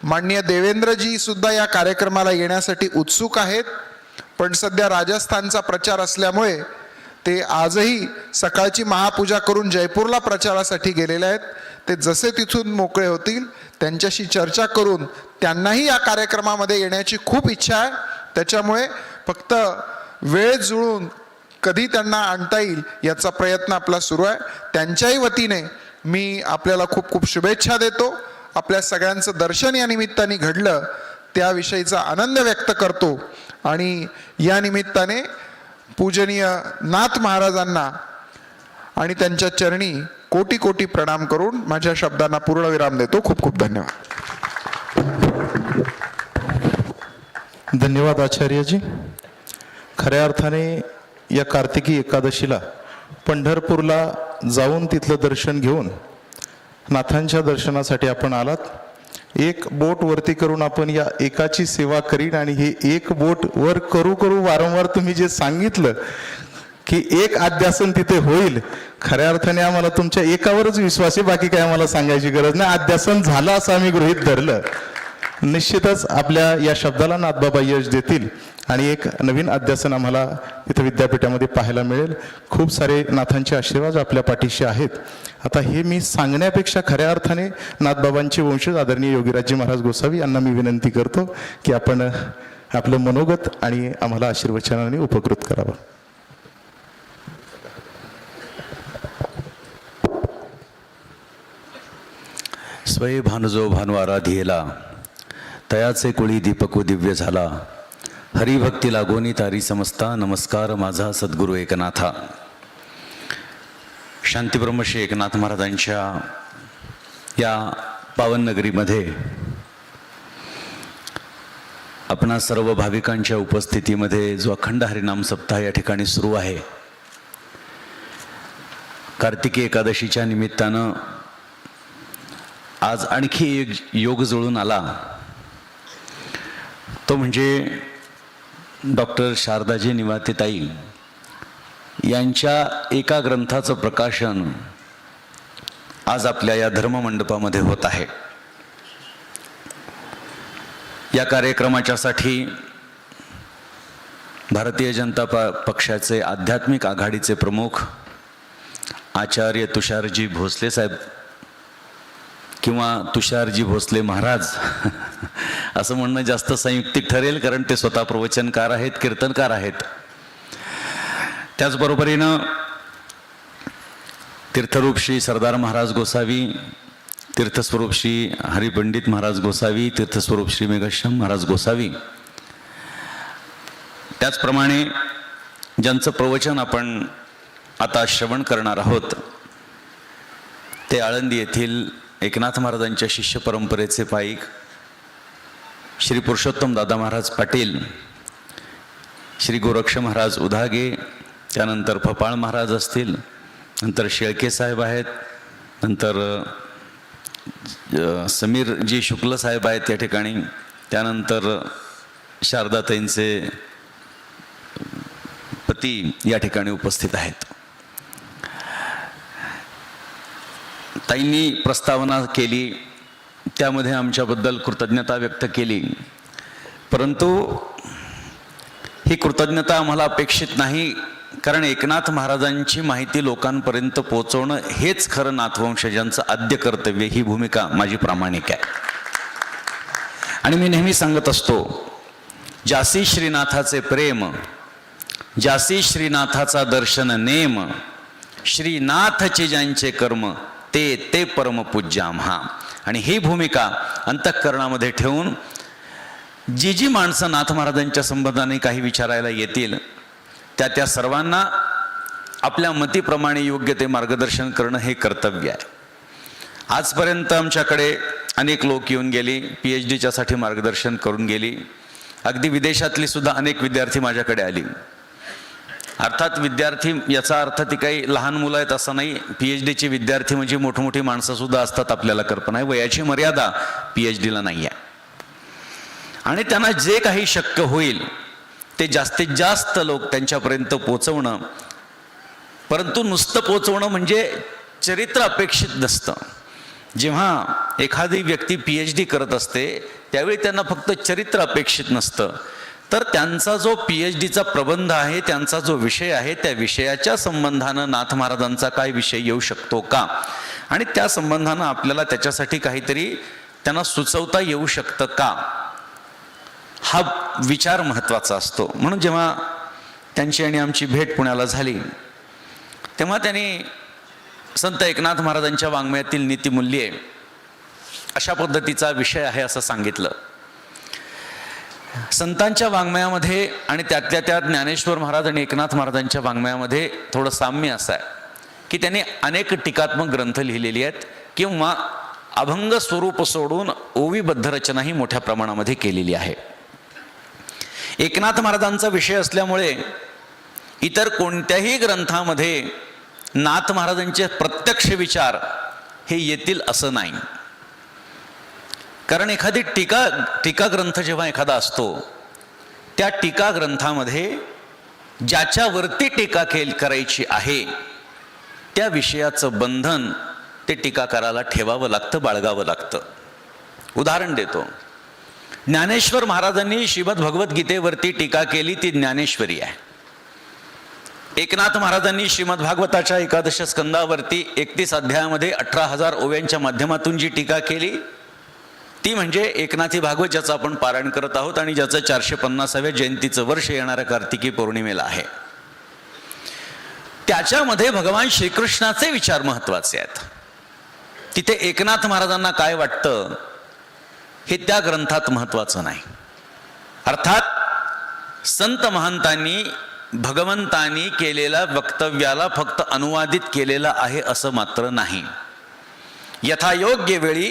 माननीय देवेंद्रजी सुद्धा या कार्यक्रमाला येण्यासाठी उत्सुक आहेत, पण सध्या राजस्थानचा प्रचार असल्यामुळे ते आजही सकाळची महापूजा करून जयपूरला प्रचारासाठी गेलेले आहेत. ते जसे तिथून मोकळे होतील त्यांच्याशी चर्चा करून त्यांनाही या कार्यक्रमामध्ये येण्याची खूप इच्छा आहे. त्याच्यामुळे फक्त वेळ जुळून कधी त्यांना आणता येईल याचा प्रयत्न आपला सुरू आहे. त्यांच्याही वतीने मी आपल्याला खूप खूप शुभेच्छा देतो. आपल्या सगळ्यांचं दर्शन या निमित्ताने घडलं त्याविषयीचा आनंद व्यक्त करतो आणि या निमित्ताने पूजनीय नाथ महाराजांना आणि त्यांच्या चरणी कोटी कोटी प्रणाम करून माझ्या शब्दांना पूर्णविराम देतो. खूप खूप धन्यवाद. धन्यवाद आचार्यजी. खऱ्या अर्थाने या कार्तिकी एकादशीला पंढरपूरला जाऊन तिथलं दर्शन घेऊन नाथांच्या दर्शनासाठी आपण आलात. एक बोट वरती करून आपण या एकाची सेवा करीन आणि हे एक बोट वर करू करू वारंवार तुम्ही जे सांगितलं की एक अध्यासन तिथे होईल, खऱ्या अर्थाने आम्हाला तुमच्या एकावरच विश्वास आहे, बाकी काय आम्हाला सांगायची गरज नाही. अध्यासन झालं असं आम्ही गृहीत धरलं. निश्चितच आपल्या या शब्दाला नाथबाबा यश देतील आणि एक नवीन अध्यासन आम्हाला इथं विद्यापीठामध्ये पाहायला मिळेल. खूप सारे नाथांचे आशीर्वाद आपल्या पाठीशी आहेत. आता हे मी सांगण्यापेक्षा खऱ्या अर्थाने नाथबाबांचे वंशज आदरणीय योगीराजजी महाराज गोसावी यांना मी विनंती करतो की आपण आपलं मनोगत आणि आम्हाला आशीर्वचनाने उपकृत करावं. स्वये भानुजो भानु आराधियेला, तयाचे कुळी दीपको दिव्य झाला, हरिभक्ती लागोनी तारी समजता, नमस्कार माझा सद्गुरू एकनाथा. शांतीब्रह्मश्री एकनाथ महाराजांच्या या पावन नगरीमध्ये आपणा सर्व भाविकांच्या उपस्थितीमध्ये जो अखंड हरिनाम सप्ताह या ठिकाणी सुरू आहे, कार्तिकी एकादशीच्या निमित्तानं आज आणखी एक योग जुळून आला. तो म्हणजे डॉक्टर शारदाजी निवातेताई यांच्या एका ग्रंथाचं प्रकाशन आज आपल्या या धर्ममंडपामध्ये होत आहे. या कार्यक्रमाच्यासाठी भारतीय जनता पक्षाचे आध्यात्मिक आघाडीचे प्रमुख आचार्य तुषारजी भोसले साहेब किंवा तुषारजी भोसले महाराज असं म्हणणं जास्त संयुक्तिक ठरेल, कारण ते स्वतः प्रवचनकार आहेत, कीर्तनकार आहेत. त्याचबरोबरीनं तीर्थरूप श्री सरदार महाराज गोसावी, तीर्थस्वरूप श्री हरिपंडित महाराज गोसावी, तीर्थस्वरूप श्री मेघश्याम महाराज गोसावी, त्याचप्रमाणे ज्यांचं प्रवचन आपण आता श्रवण करणार आहोत ते आळंदी येथील एकनाथ महाराजांच्या शिष्य परंपरेचे पाईक श्री पुरुषोत्तम दादा महाराज पाटील, श्री गोरक्ष महाराज उधागे, त्यानंतर फपाळ महाराज असतील, नंतर शेळके साहेब आहेत, नंतर समीरजी शुक्ल साहेब आहेत या ठिकाणी, त्यानंतर शारदाताईंचे पती या ठिकाणी उपस्थित आहेत. ताईंनी प्रस्तावना केली, त्यामध्ये आमच्याबद्दल कृतज्ञता व्यक्त केली, परंतु ही कृतज्ञता आम्हाला अपेक्षित नाही, कारण एकनाथ महाराजांची माहिती लोकांपर्यंत पोहोचवणं हेच खरं नाथवंशजांचं आद्य कर्तव्य. ही भूमिका माझी प्रामाणिक आहे. आणि मी नेहमी सांगत असतो, जासी श्रीनाथाचे प्रेम, जासी श्रीनाथाचा दर्शन नेम, श्रीनाथचे ज्यांचे कर्म ते ते परमपूज्य आम्हा. आणि ही भूमिका अंतःकरणामध्ये ठेवून जी जी माणसं नाथ महाराजांच्या संबंधाने काही विचारायला येतील त्या सर्वांना आपल्या मतीप्रमाणे योग्य ते मार्गदर्शन करणं हे कर्तव्य आहे. आजपर्यंत आमच्याकडे अनेक लोक येऊन गेली, PhD साठी मार्गदर्शन करून गेली. अगदी विदेशातली सुद्धा अनेक विद्यार्थी माझ्याकडे आली. अर्थात विद्यार्थी याचा अर्थ ती काही लहान मुलं आहेत असं नाही. PhD विद्यार्थी म्हणजे मोठमोठी माणसं सुद्धा असतात, आपल्याला कल्पना आहे. वयाची मर्यादा PhDला नाही आहे. आणि त्यांना जे काही शक्य होईल ते जास्तीत जास्त लोक त्यांच्यापर्यंत पोचवणं, परंतु नुसतं पोचवणं म्हणजे चरित्र अपेक्षित नसतं. जेव्हा एखादी व्यक्ती PhD करत असते त्यावेळी त्यांना फक्त चरित्र अपेक्षित नसतं, तर त्यांचा जो PhDचा प्रबंध आहे, त्यांचा जो विषय आहे, त्या विषयाच्या संबंधानं नाथ महाराजांचा काय विषय येऊ शकतो का, आणि त्या संबंधानं आपल्याला त्याच्यासाठी काहीतरी त्यांना सुचवता येऊ शकतं का, हा विचार महत्त्वाचा असतो. म्हणून जेव्हा त्यांची आणि आमची भेट पुण्याला झाली तेव्हा त्यांनी संत एकनाथ महाराजांच्या वाङ्मयातील नीतिमूल्ये अशा पद्धतीचा विषय आहे असं सांगितलं. संतांच्या वाङ्मयामध्ये आणि त्यातल्या त्यात ज्ञानेश्वर महाराज आणि एकनाथ महाराजांच्या वाङ्मयामध्ये थोडं साम्य असं आहे की त्यांनी अनेक टीकात्मक ग्रंथ लिहिलेली आहेत किंवा अभंग स्वरूप सोडून ओवीबद्ध रचनाही मोठ्या प्रमाणामध्ये केलेली आहे. एकनाथ महाराजांचा विषय असल्यामुळे इतर कोणत्याही ग्रंथामध्ये नाथ महाराजांचे प्रत्यक्ष विचार हे येतील असं नाही. कारण एखादी टीका ग्रंथ जेव्हा एखादा असतो त्या टीका ग्रंथामध्ये ज्याच्यावरती टीका करायची आहे त्या विषयाचं बंधन ते टीकाकाराला ठेवावं लागतं, बाळगावं लागतं. उदाहरण देतो. ज्ञानेश्वर महाराजांनी श्रीमद भगवद्गीतेवरती टीका केली, ती ज्ञानेश्वरी आहे. एकनाथ महाराजांनी श्रीमद भागवताच्या 11 स्कंदावरती 31 अध्यायामध्ये 18,000 ओव्यांच्या माध्यमातून जी टीका केली ती म्हणजे एकनाथी भागवत, ज्याचं आपण पारायण करत आहोत आणि ज्याचं 450व्या जयंतीचं वर्ष येणाऱ्या कार्तिकी पौर्णिमेला आहे. त्याच्यामध्ये भगवान श्रीकृष्णाचे विचार महत्वाचे आहेत. तिथे एकनाथ महाराजांना काय वाटतं हे त्या ग्रंथात महत्वाचं नाही. अर्थात संत महंतांनी भगवंतांनी केलेल्या वक्तव्याला फक्त अनुवादित केलेलं आहे असं मात्र नाही. यथायोग्य वेळी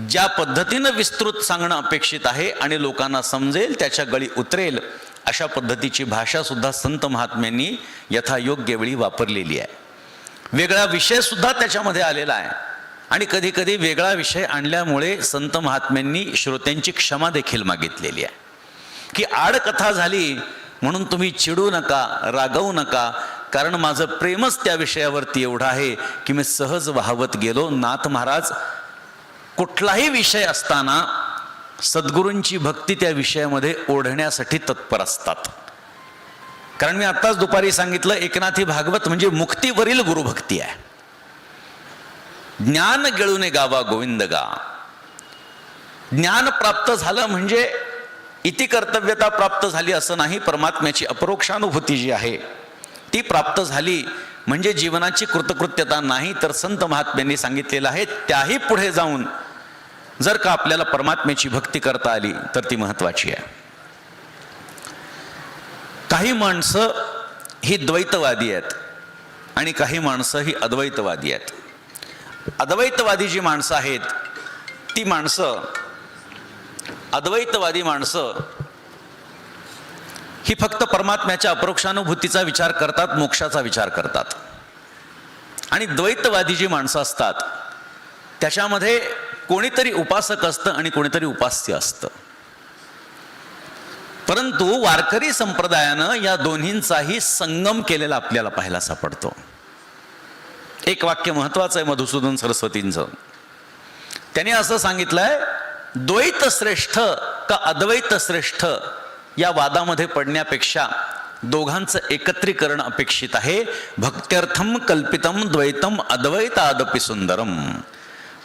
ज्या पद्धतीनं विस्तृत सांगणं अपेक्षित आहे आणि लोकांना समजेल, त्याच्या गळी उतरेल अशा पद्धतीची भाषा सुद्धा संत महात्म्यांनी यथायोग्य वेळी वापरलेली आहे. वेगळा विषय सुद्धा त्याच्यामध्ये आलेला आहे आणि कधी कधी वेगळा विषय आणल्यामुळे संत महात्म्यांनी श्रोत्यांची क्षमा देखील मागितलेली आहे की आडकथा झाली म्हणून तुम्ही चिडू नका, रागवू नका, कारण माझं प्रेमच त्या विषयावरती एवढं आहे की मी सहज वाहवत गेलो. नाथ महाराज कुठलाही विषय असताना सद्गुरूंची भक्ती त्या विषयामध्ये ओढण्यासाठी तत्पर असतात. कारण मी आत्ताच दुपारी सांगितलं, एकनाथी भागवत म्हणजे मुक्तीवरील गुरुभक्ती आहे. ज्ञान गिळूने गावा गोविंद गा. ज्ञान प्राप्त झालं म्हणजे इति कर्तव्यता प्राप्त झाली असं नाही. परमात्म्याची अपरोक्षानुभूती जी आहे ती प्राप्त झाली म्हणजे जीवनाची कृतकृत्यता नाही, तर संत महात्म्यांनी सांगितलेलं आहे त्याही पुढे जाऊन जर का आपल्याला परमात्म्याची भक्ती करता आली तर ती महत्वाची आहे. काही माणसं ही द्वैतवादी आहेत आणि काही माणसं ही अद्वैतवादी आहेत. अद्वैतवादी जी माणसं आहेत ती माणसं, अद्वैतवादी माणसं ही फक्त परमात्म्याच्या अपरोक्षानुभूतीचा विचार करतात, मोक्षाचा विचार करतात. आणि द्वैतवादी जी माणसं असतात त्याच्यामध्ये कोणीतरी उपासक असतं आणि कोणीतरी उपास्य असतं. परंतु वारकरी संप्रदायानं या दोन्हींचाही संगम केलेला आपल्याला पाहायला सापडतो. एक वाक्य महत्वाचं आहे मधुसूदन सरस्वतींचं. त्यांनी असं सांगितलंय, द्वैत श्रेष्ठ का अद्वैत श्रेष्ठ या वादामध्ये पडण्यापेक्षा दोघांचं एकत्रीकरण अपेक्षित आहे. भक्त्यर्थम कल्पितम द्वैतम अद्वैतादपि सुंदरम.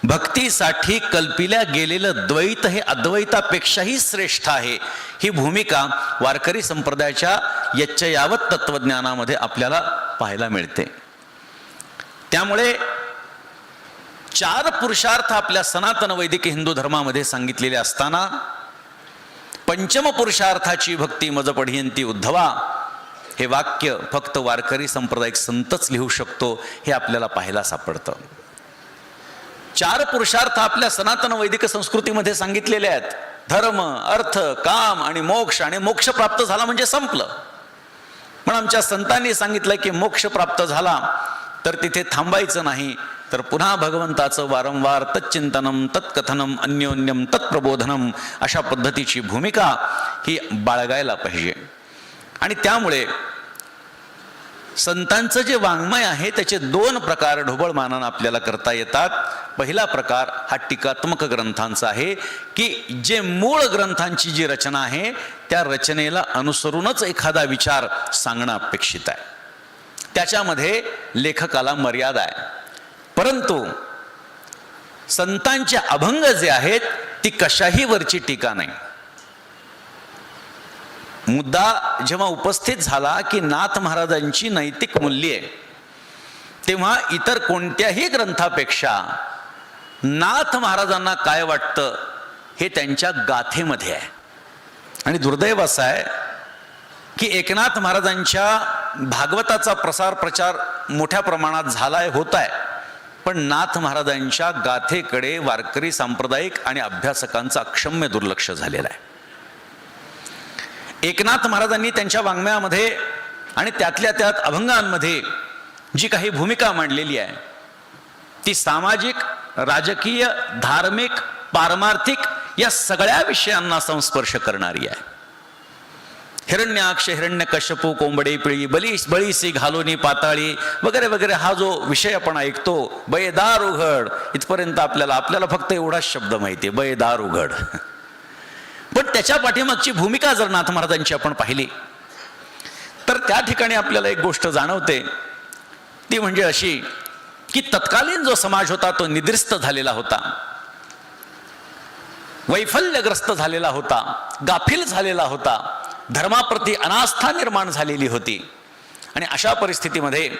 भक्तीसाठी कल्पिल्या गेलेलं द्वैत हे अद्वैतापेक्षाही श्रेष्ठ आहे. ही भूमिका वारकरी संप्रदायाच्या यच्चयावत तत्वज्ञानामध्ये आपल्याला पाहायला मिळते. त्यामुळे 4 पुरुषार्थ आपल्या सनातन वैदिक हिंदू धर्मामध्ये सांगितलेले असताना पंचम पुरुषार्थाची भक्ती मज पढियंती उद्धवा हे वाक्य फक्त वारकरी सांप्रदायिक संतच लिहू शकतो हे आपल्याला पाहायला सापडतं. 4 पुरुषार्थ आपल्या सनातन वैदिक संस्कृतीमध्ये सांगितलेले आहेत. धर्म, अर्थ, काम आणि मोक्ष. आणि मोक्ष प्राप्त झाला म्हणजे संपलं. पण आमच्या संतांनी सांगितलं की मोक्ष प्राप्त झाला तर तिथे थांबायचं नाही, तर पुन्हा भगवंताचं वारंवार तच्चिंतनम तत्कथनम अन्योन्यम तत्प्रबोधनम अशा पद्धतीची भूमिका ही बाळगायला पाहिजे. आणि त्यामुळे संतांचं जे वाङ्मय आहे त्याचे 2 प्रकार ढोबळमानानं आपल्याला करता येतात. पहिला प्रकार हा टीकात्मक ग्रंथांचा आहे की जे मूळ ग्रंथांची जी रचना आहे त्या रचनेला अनुसरूनच एखादा विचार सांगणं अपेक्षित आहे. त्याच्यामध्ये लेखकाला मर्यादा आहे. परंतु संतांचे अभंग जे आहेत ती कशाही वरची टीका नाही. मुद्दा जेव्हा उपस्थित झाला की नाथ महाराजांची नैतिक मूल्ये, तेव्हा इतर कोणत्याही ग्रंथापेक्षा नाथ महाराजांना काय वाटतं हे त्यांच्या गाथेमध्ये आहे. आणि दुर्दैव असं आहे की एकनाथ महाराजांच्या भागवताचा प्रसार प्रचार मोठ्या प्रमाणात झालाय, होत आहे, पण नाथ महाराजांच्या गाथेकडे वारकरी सांप्रदायिक आणि अभ्यासकांचं अक्षम्य दुर्लक्ष झालेलं आहे. एकनाथ महाराजांनी त्यांच्या वाङ्मयामध्ये आणि त्यातल्या त्यात अभंगांमध्ये जी काही भूमिका मांडलेली आहे ती सामाजिक, राजकीय, धार्मिक, पारमार्थिक या सगळ्या विषयांना संस्पर्श करणारी आहे. हिरण्याक्ष, हिरण्यकश्यपू, कोंबडे पिळी, बळीसी घालोनी पाताळी वगैरे वगैरे हा जो विषय आपण ऐकतो, बयेदार उघड, इथपर्यंत आपल्याला फक्त एवढाच शब्द माहिती आहे, बयेदार उघड. पण त्याच्या पाठीमागची भूमिका जर नाथ महाराजांची आपण पाहिली तर त्या ठिकाणी आपल्याला एक गोष्ट जाणवते, ती म्हणजे अशी की तत्कालीन जो समाज होता तो निद्रिस्त झालेला होता, वैफल्यग्रस्त झालेला होता, गाफील झालेला होता, धर्माप्रती अनास्था निर्माण झालेली होती. आणि अशा परिस्थितीमध्ये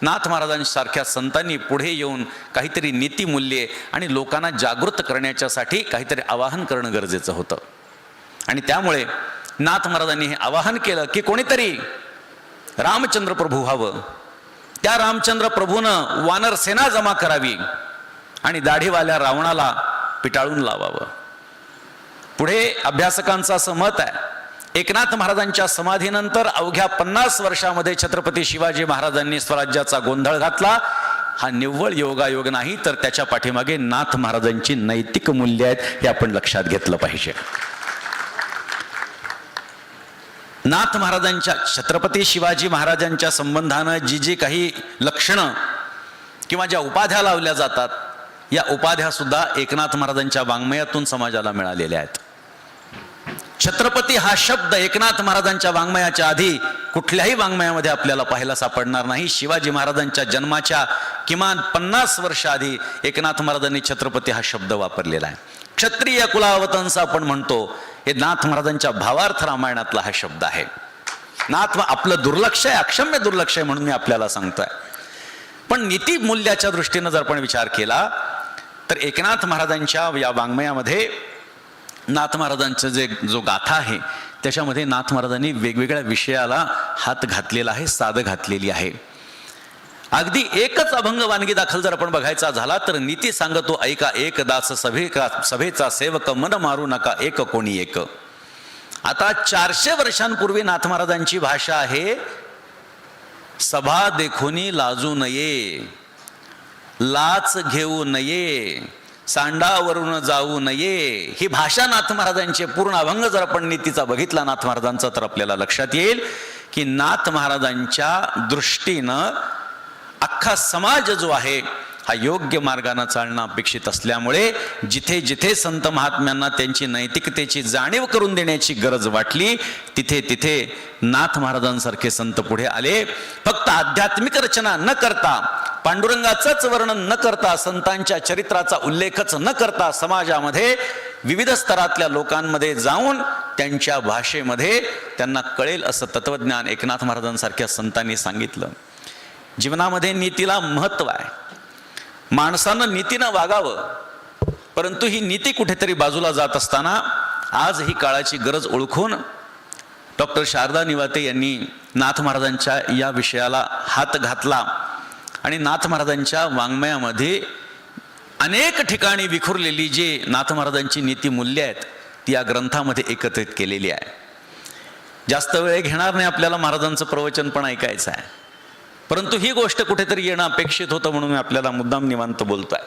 नाथ महाराजांसारख्या संतांनी पुढे येऊन काहीतरी नीतिमूल्ये आणि लोकांना जागृत करण्याच्यासाठी काहीतरी आवाहन करणं गरजेचं होतं. आणि त्यामुळे नाथ महाराजांनी हे आवाहन केलं की कोणीतरी रामचंद्र प्रभू व्हावं. त्या रामचंद्र प्रभूनं वानर सेना जमा करावी आणि दाढीवाल्या रावणाला पिटाळून लावावं. पुढे अभ्यासकांचं असं मत आहे, एकनाथ महाराजांच्या समाधीनंतर अवघ्या 50 वर्षामध्ये छत्रपती शिवाजी महाराजांनी स्वराज्याचा गोंधळ घातला. हा निव्वळ योगायोग नाही, तर त्याच्या पाठीमागे नाथ महाराजांची नैतिक मूल्य आहेत हे आपण लक्षात घेतलं पाहिजे. नाथ महाराजांच्या, छत्रपती शिवाजी महाराजांच्या संबंधानं जी जी काही लक्षणं किंवा ज्या उपाध्या लावल्या जातात, या उपाध्या सुद्धा एकनाथ महाराजांच्या वाङ्मयातून समाजाला मिळालेल्या आहेत. छत्रपती हा शब्द एकनाथ महाराजांच्या वाङ्मयाच्या आधी कुठल्याही वाङ्मयामध्ये आपल्याला पाहायला सापडणार नाही. शिवाजी महाराजांच्या जन्माच्या किमान 50 वर्ष आधी एकनाथ महाराजांनी छत्रपती हा शब्द वापरलेला आहे. क्षत्रिय कुलावतंस आपण म्हणतो, हे नाथ महाराजांच्या भावार्थ रामायणातला हा शब्द आहे. नाथ आपलं दुर्लक्ष आहे, अक्षम्य दुर्लक्ष आहे म्हणून मी आपल्याला सांगतोय. पण नीती मूल्याच्या दृष्टीनं जर आपण विचार केला तर एकनाथ महाराजांच्या या वाङ्मयामध्ये नाथ महाराजांचं जो गाथा आहे त्याच्यामध्ये नाथ महाराजांनी वेगवेगळ्या विषयाला हात घातलेला आहे, साद घातलेली आहे. अगदी एकच अभंग वानगी दाखल जर आपण बघायचा झाला तर नीती सांगतो ऐका एक दास सभेचा सेवक मन मारू नका एक कोणी एक. आता 400 वर्षांपूर्वी नाथ महाराजांची भाषा आहे सभा देखोनी लाजू नये, लाच घेऊ नये, सांडावरून जाऊ नये. ही भाषा नाथ महाराजांचे पूर्ण अभंग जर आपण नीतीचा बघितला नाथ महाराजांचा तर आपल्याला लक्षात येईल की नाथ महाराजांच्या दृष्टीनं अख्खा समाज जो आहे हा योग्य मार्गाने चालणं अपेक्षित असल्यामुळे जिथे जिथे संत महात्म्यांना त्यांची नैतिकतेची जाणीव करून देण्याची गरज वाटली तिथे तिथे नाथ महाराजांसारखे संत पुढे आले. फक्त आध्यात्मिक रचना न करता, पांडुरंगाचंच वर्णन न करता, संतांच्या चरित्राचा उल्लेखच न करता समाजामध्ये विविध स्तरातल्या लोकांमध्ये जाऊन त्यांच्या भाषेमध्ये त्यांना कळेल असं तत्वज्ञान एकनाथ महाराजांसारख्या संतांनी सांगितलं. जीवनामध्ये नीतीला महत्व आहे, माणसानं नीतीनं वागावं. परंतु ही नीती कुठेतरी बाजूला जात असताना आज ही काळाची गरज ओळखून डॉक्टर शारदा निवाते यांनी नाथ महाराजांच्या या विषयाला हात घातला आणि नाथ महाराजांच्या वाङ्मयामध्ये अनेक ठिकाणी विखुरलेली जी नाथ महाराजांची नीती मूल्य आहेत ती या ग्रंथामध्ये एकत्रित केलेली आहे. जास्त वेळ घेणार नाही आपल्याला महाराजांचं प्रवचन पण ऐकायचं आहे, परंतु ही गोष्ट कुठेतरी येणं अपेक्षित होतं म्हणून मी आपल्याला मुद्दाम निवांत बोलतोय.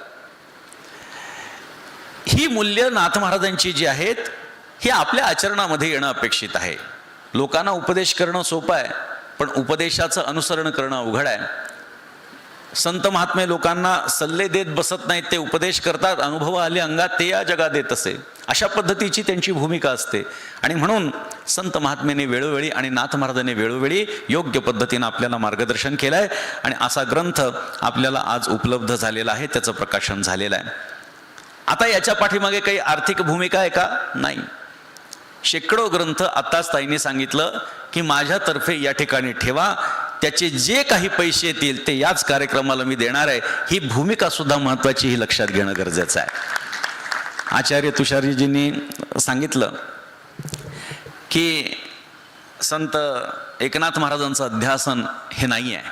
ही मूल्य नाथ महाराजांची जी आहेत ही आपल्या आचरणामध्ये येणं अपेक्षित आहे. लोकांना उपदेश करणं सोपं आहे, पण उपदेशाचं अनुसरण करणं अवघड आहे. संत महात्मे लोकांना सल्ले देत बसत नाहीत, ते उपदेश करतात, अनुभव आले अंगात ते या जगात येत असे. अशा पद्धतीची त्यांची भूमिका असते. आणि म्हणून संत महात्मेने वेळोवेळी आणि नाथ महाराजांनी वेळोवेळी योग्य पद्धतीनं आपल्याला मार्गदर्शन केलं आहे आणि असा ग्रंथ आपल्याला आज उपलब्ध झालेला आहे, त्याचं प्रकाशन झालेलं आहे. आता याच्या पाठीमागे काही आर्थिक भूमिका आहे का? नाही. शेकडो ग्रंथ आत्ताच ताईंनी सांगितलं की माझ्यातर्फे या ठिकाणी ठेवा, त्याचे जे काही पैसे येतील ते याच कार्यक्रमाला मी देणार आहे. ही भूमिका सुद्धा महत्त्वाची, ही लक्षात घेणं गरजेचं आहे. आचार्य तुषारजींनी सांगितलं की संत एकनाथ महाराजांचं अध्यासन हे नाही आहे,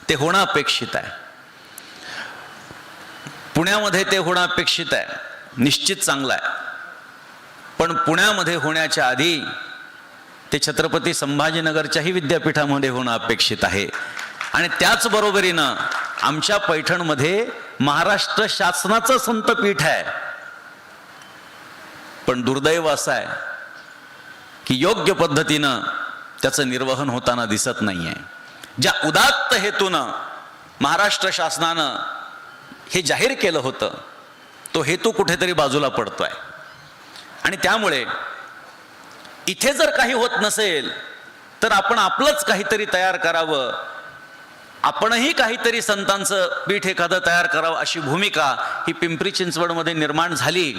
ते होणं अपेक्षित आहे. पुण्यामध्ये ते होणं अपेक्षित आहे, निश्चित चांगलं आहे. पण पुण्यामध्ये होण्याच्या आधी ते छत्रपती संभाजीनगरच्याही विद्यापीठामध्ये होणं अपेक्षित आहे. आणि त्याचबरोबरीनं आमच्या पैठणमध्ये महाराष्ट्र शासनाचं संतपीठ आहे. पण दुर्दैव असं आहे की योग्य पद्धतीनं त्याचं निर्वहन होताना दिसत नाही आहे. ज्या उदात्त हेतूनं महाराष्ट्र शासनानं हे जाहीर केलं होतं तो हेतू कुठेतरी बाजूला पडतोय. आणि त्यामुळे इथे जर काही होत नसेल तर आपण आपलंच काहीतरी तयार करावं, आपणही काहीतरी संतांचं पीठ एखादं तयार करावं अशी भूमिका ही पिंपरी चिंचवडमध्ये निर्माण झाली.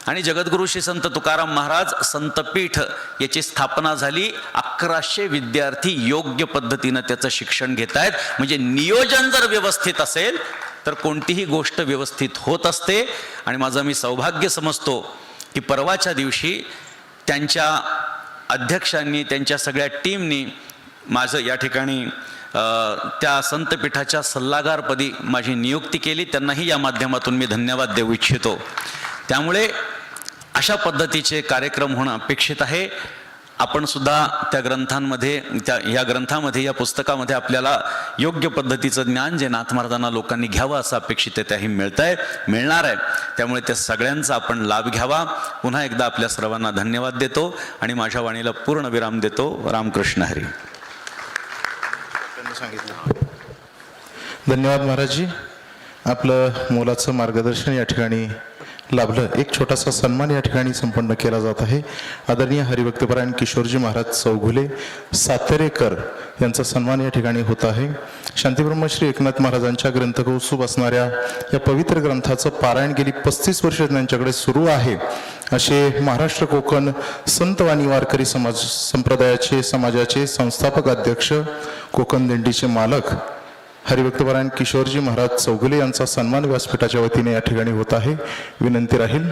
आणि जगद्गुरु श्री संत तुकाराम महाराज संतपीठ याची स्थापना झाली. 1100 विद्यार्थी योग्य पद्धतीनं त्याचं शिक्षण घेत आहेत. म्हणजे नियोजन जर व्यवस्थित असेल तर कोणतीही गोष्ट व्यवस्थित होत असते. आणि माझं मी सौभाग्य समजतो की परवाच्या दिवशी त्यांच्या अध्यक्षांनी, त्यांच्या सगळ्या टीमनी माझं या ठिकाणी त्या संतपीठाच्या सल्लागारपदी माझी नियुक्ती केली. त्यांनाही या माध्यमातून मी धन्यवाद देऊ इच्छितो. त्यामुळे अशा पद्धतीचे कार्यक्रम होणं अपेक्षित आहे. आपण सुद्धा त्या ग्रंथांमध्ये, या ग्रंथामध्ये, या पुस्तकामध्ये आपल्याला योग्य पद्धतीचं ज्ञान जे नाथ महाराजांना लोकांनी घ्यावं असं अपेक्षित आहे त्याही मिळणार आहे. त्यामुळे त्या सगळ्यांचा आपण लाभ घ्यावा. पुन्हा एकदा आपल्या सर्वांना धन्यवाद देतो आणि माझ्या वाणीला पूर्ण विराम देतो. रामकृष्ण हरी. धन्यवाद महाराजजी. आपलं मोलाचं मार्गदर्शन या ठिकाणी लाभलं, एक छोटासा सन्मान या ठिकाणी संपन्न केला जात आहे. आदरणीय हरिभक्तपरायण किशोरजी महाराज चौघुले सातेरेकर यांचा सन्मान या ठिकाणी होत आहे. शांतीब्रह्म श्री एकनाथ महाराजांच्या ग्रंथकौस्तुभ असणाऱ्या या पवित्र ग्रंथाचं पारायण गेली 35 वर्ष त्यांच्याकडे सुरू आहे असे महाराष्ट्र कोकण संतवाणी वारकरी समाजाचे संस्थापक अध्यक्ष, कोकण दिंडीचे मालक हरिभक्तपरायण किशोरजी महाराज चौगुले यांचा सन्मान व्यासपीठाच्या वतीने या ठिकाणी होत आहे. विनंती राहील.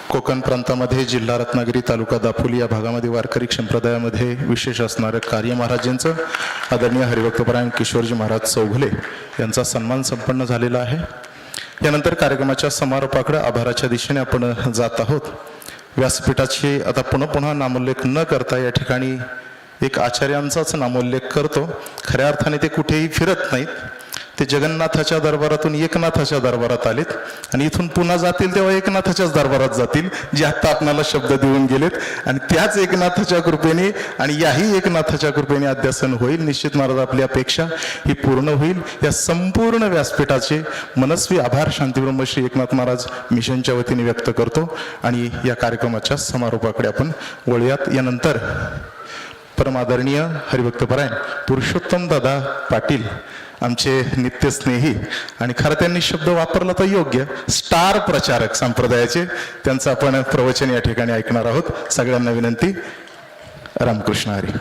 कोकण प्रांतामध्ये जिल्हा रत्नागिरी, तालुका दापोली या भागामध्ये वारकरी संप्रदायामध्ये विशेष असणारं कार्य महाराजांचं आदरणीय हरिभक्तपरायण किशोरजी महाराज चौघुले यांचा सन्मान संपन्न झालेला आहे. यानंतर कार्यक्रमाच्या समारोपाकडे आभाराच्या दिशेने आपण जात आहोत. व्यासपीठाची आता पुन्हा नामोल्लेख न करता या ठिकाणी एक आचार्यांचाच नामोल्लेख करतो. खऱ्या अर्थाने ते कुठेही फिरत नाहीत, ते जगन्नाथाच्या दरबारातून एकनाथाच्या दरबारात आलेत आणि इथून पुन्हा जातील तेव्हा एकनाथाच्याच दरबारात जातील, जे आत्ता आपणाला शब्द देऊन गेलेत. आणि त्याच एकनाथाच्या कृपेने आणि याही एकनाथाच्या कृपेने अध्यासन होईल. निश्चित महाराज आपली अपेक्षा ही पूर्ण होईल. या संपूर्ण व्यासपीठाचे मनस्वी आभार शांतीब्रह्म श्री एकनाथ महाराज मिशनच्या वतीने व्यक्त करतो आणि या कार्यक्रमाच्या समारोपाकडे आपण वळूयात. यानंतर परमादरणीय हरिभक्तपरायण पुरुषोत्तम दादा पाटील आमचे नित्यस्नेही आणि खरं त्यांनी शब्द वापरला तर योग्य स्टार प्रचारक संप्रदायाचे, त्यांचं आपण प्रवचन या ठिकाणी ऐकणार आहोत. सगळ्यांना विनंती. रामकृष्ण हरी.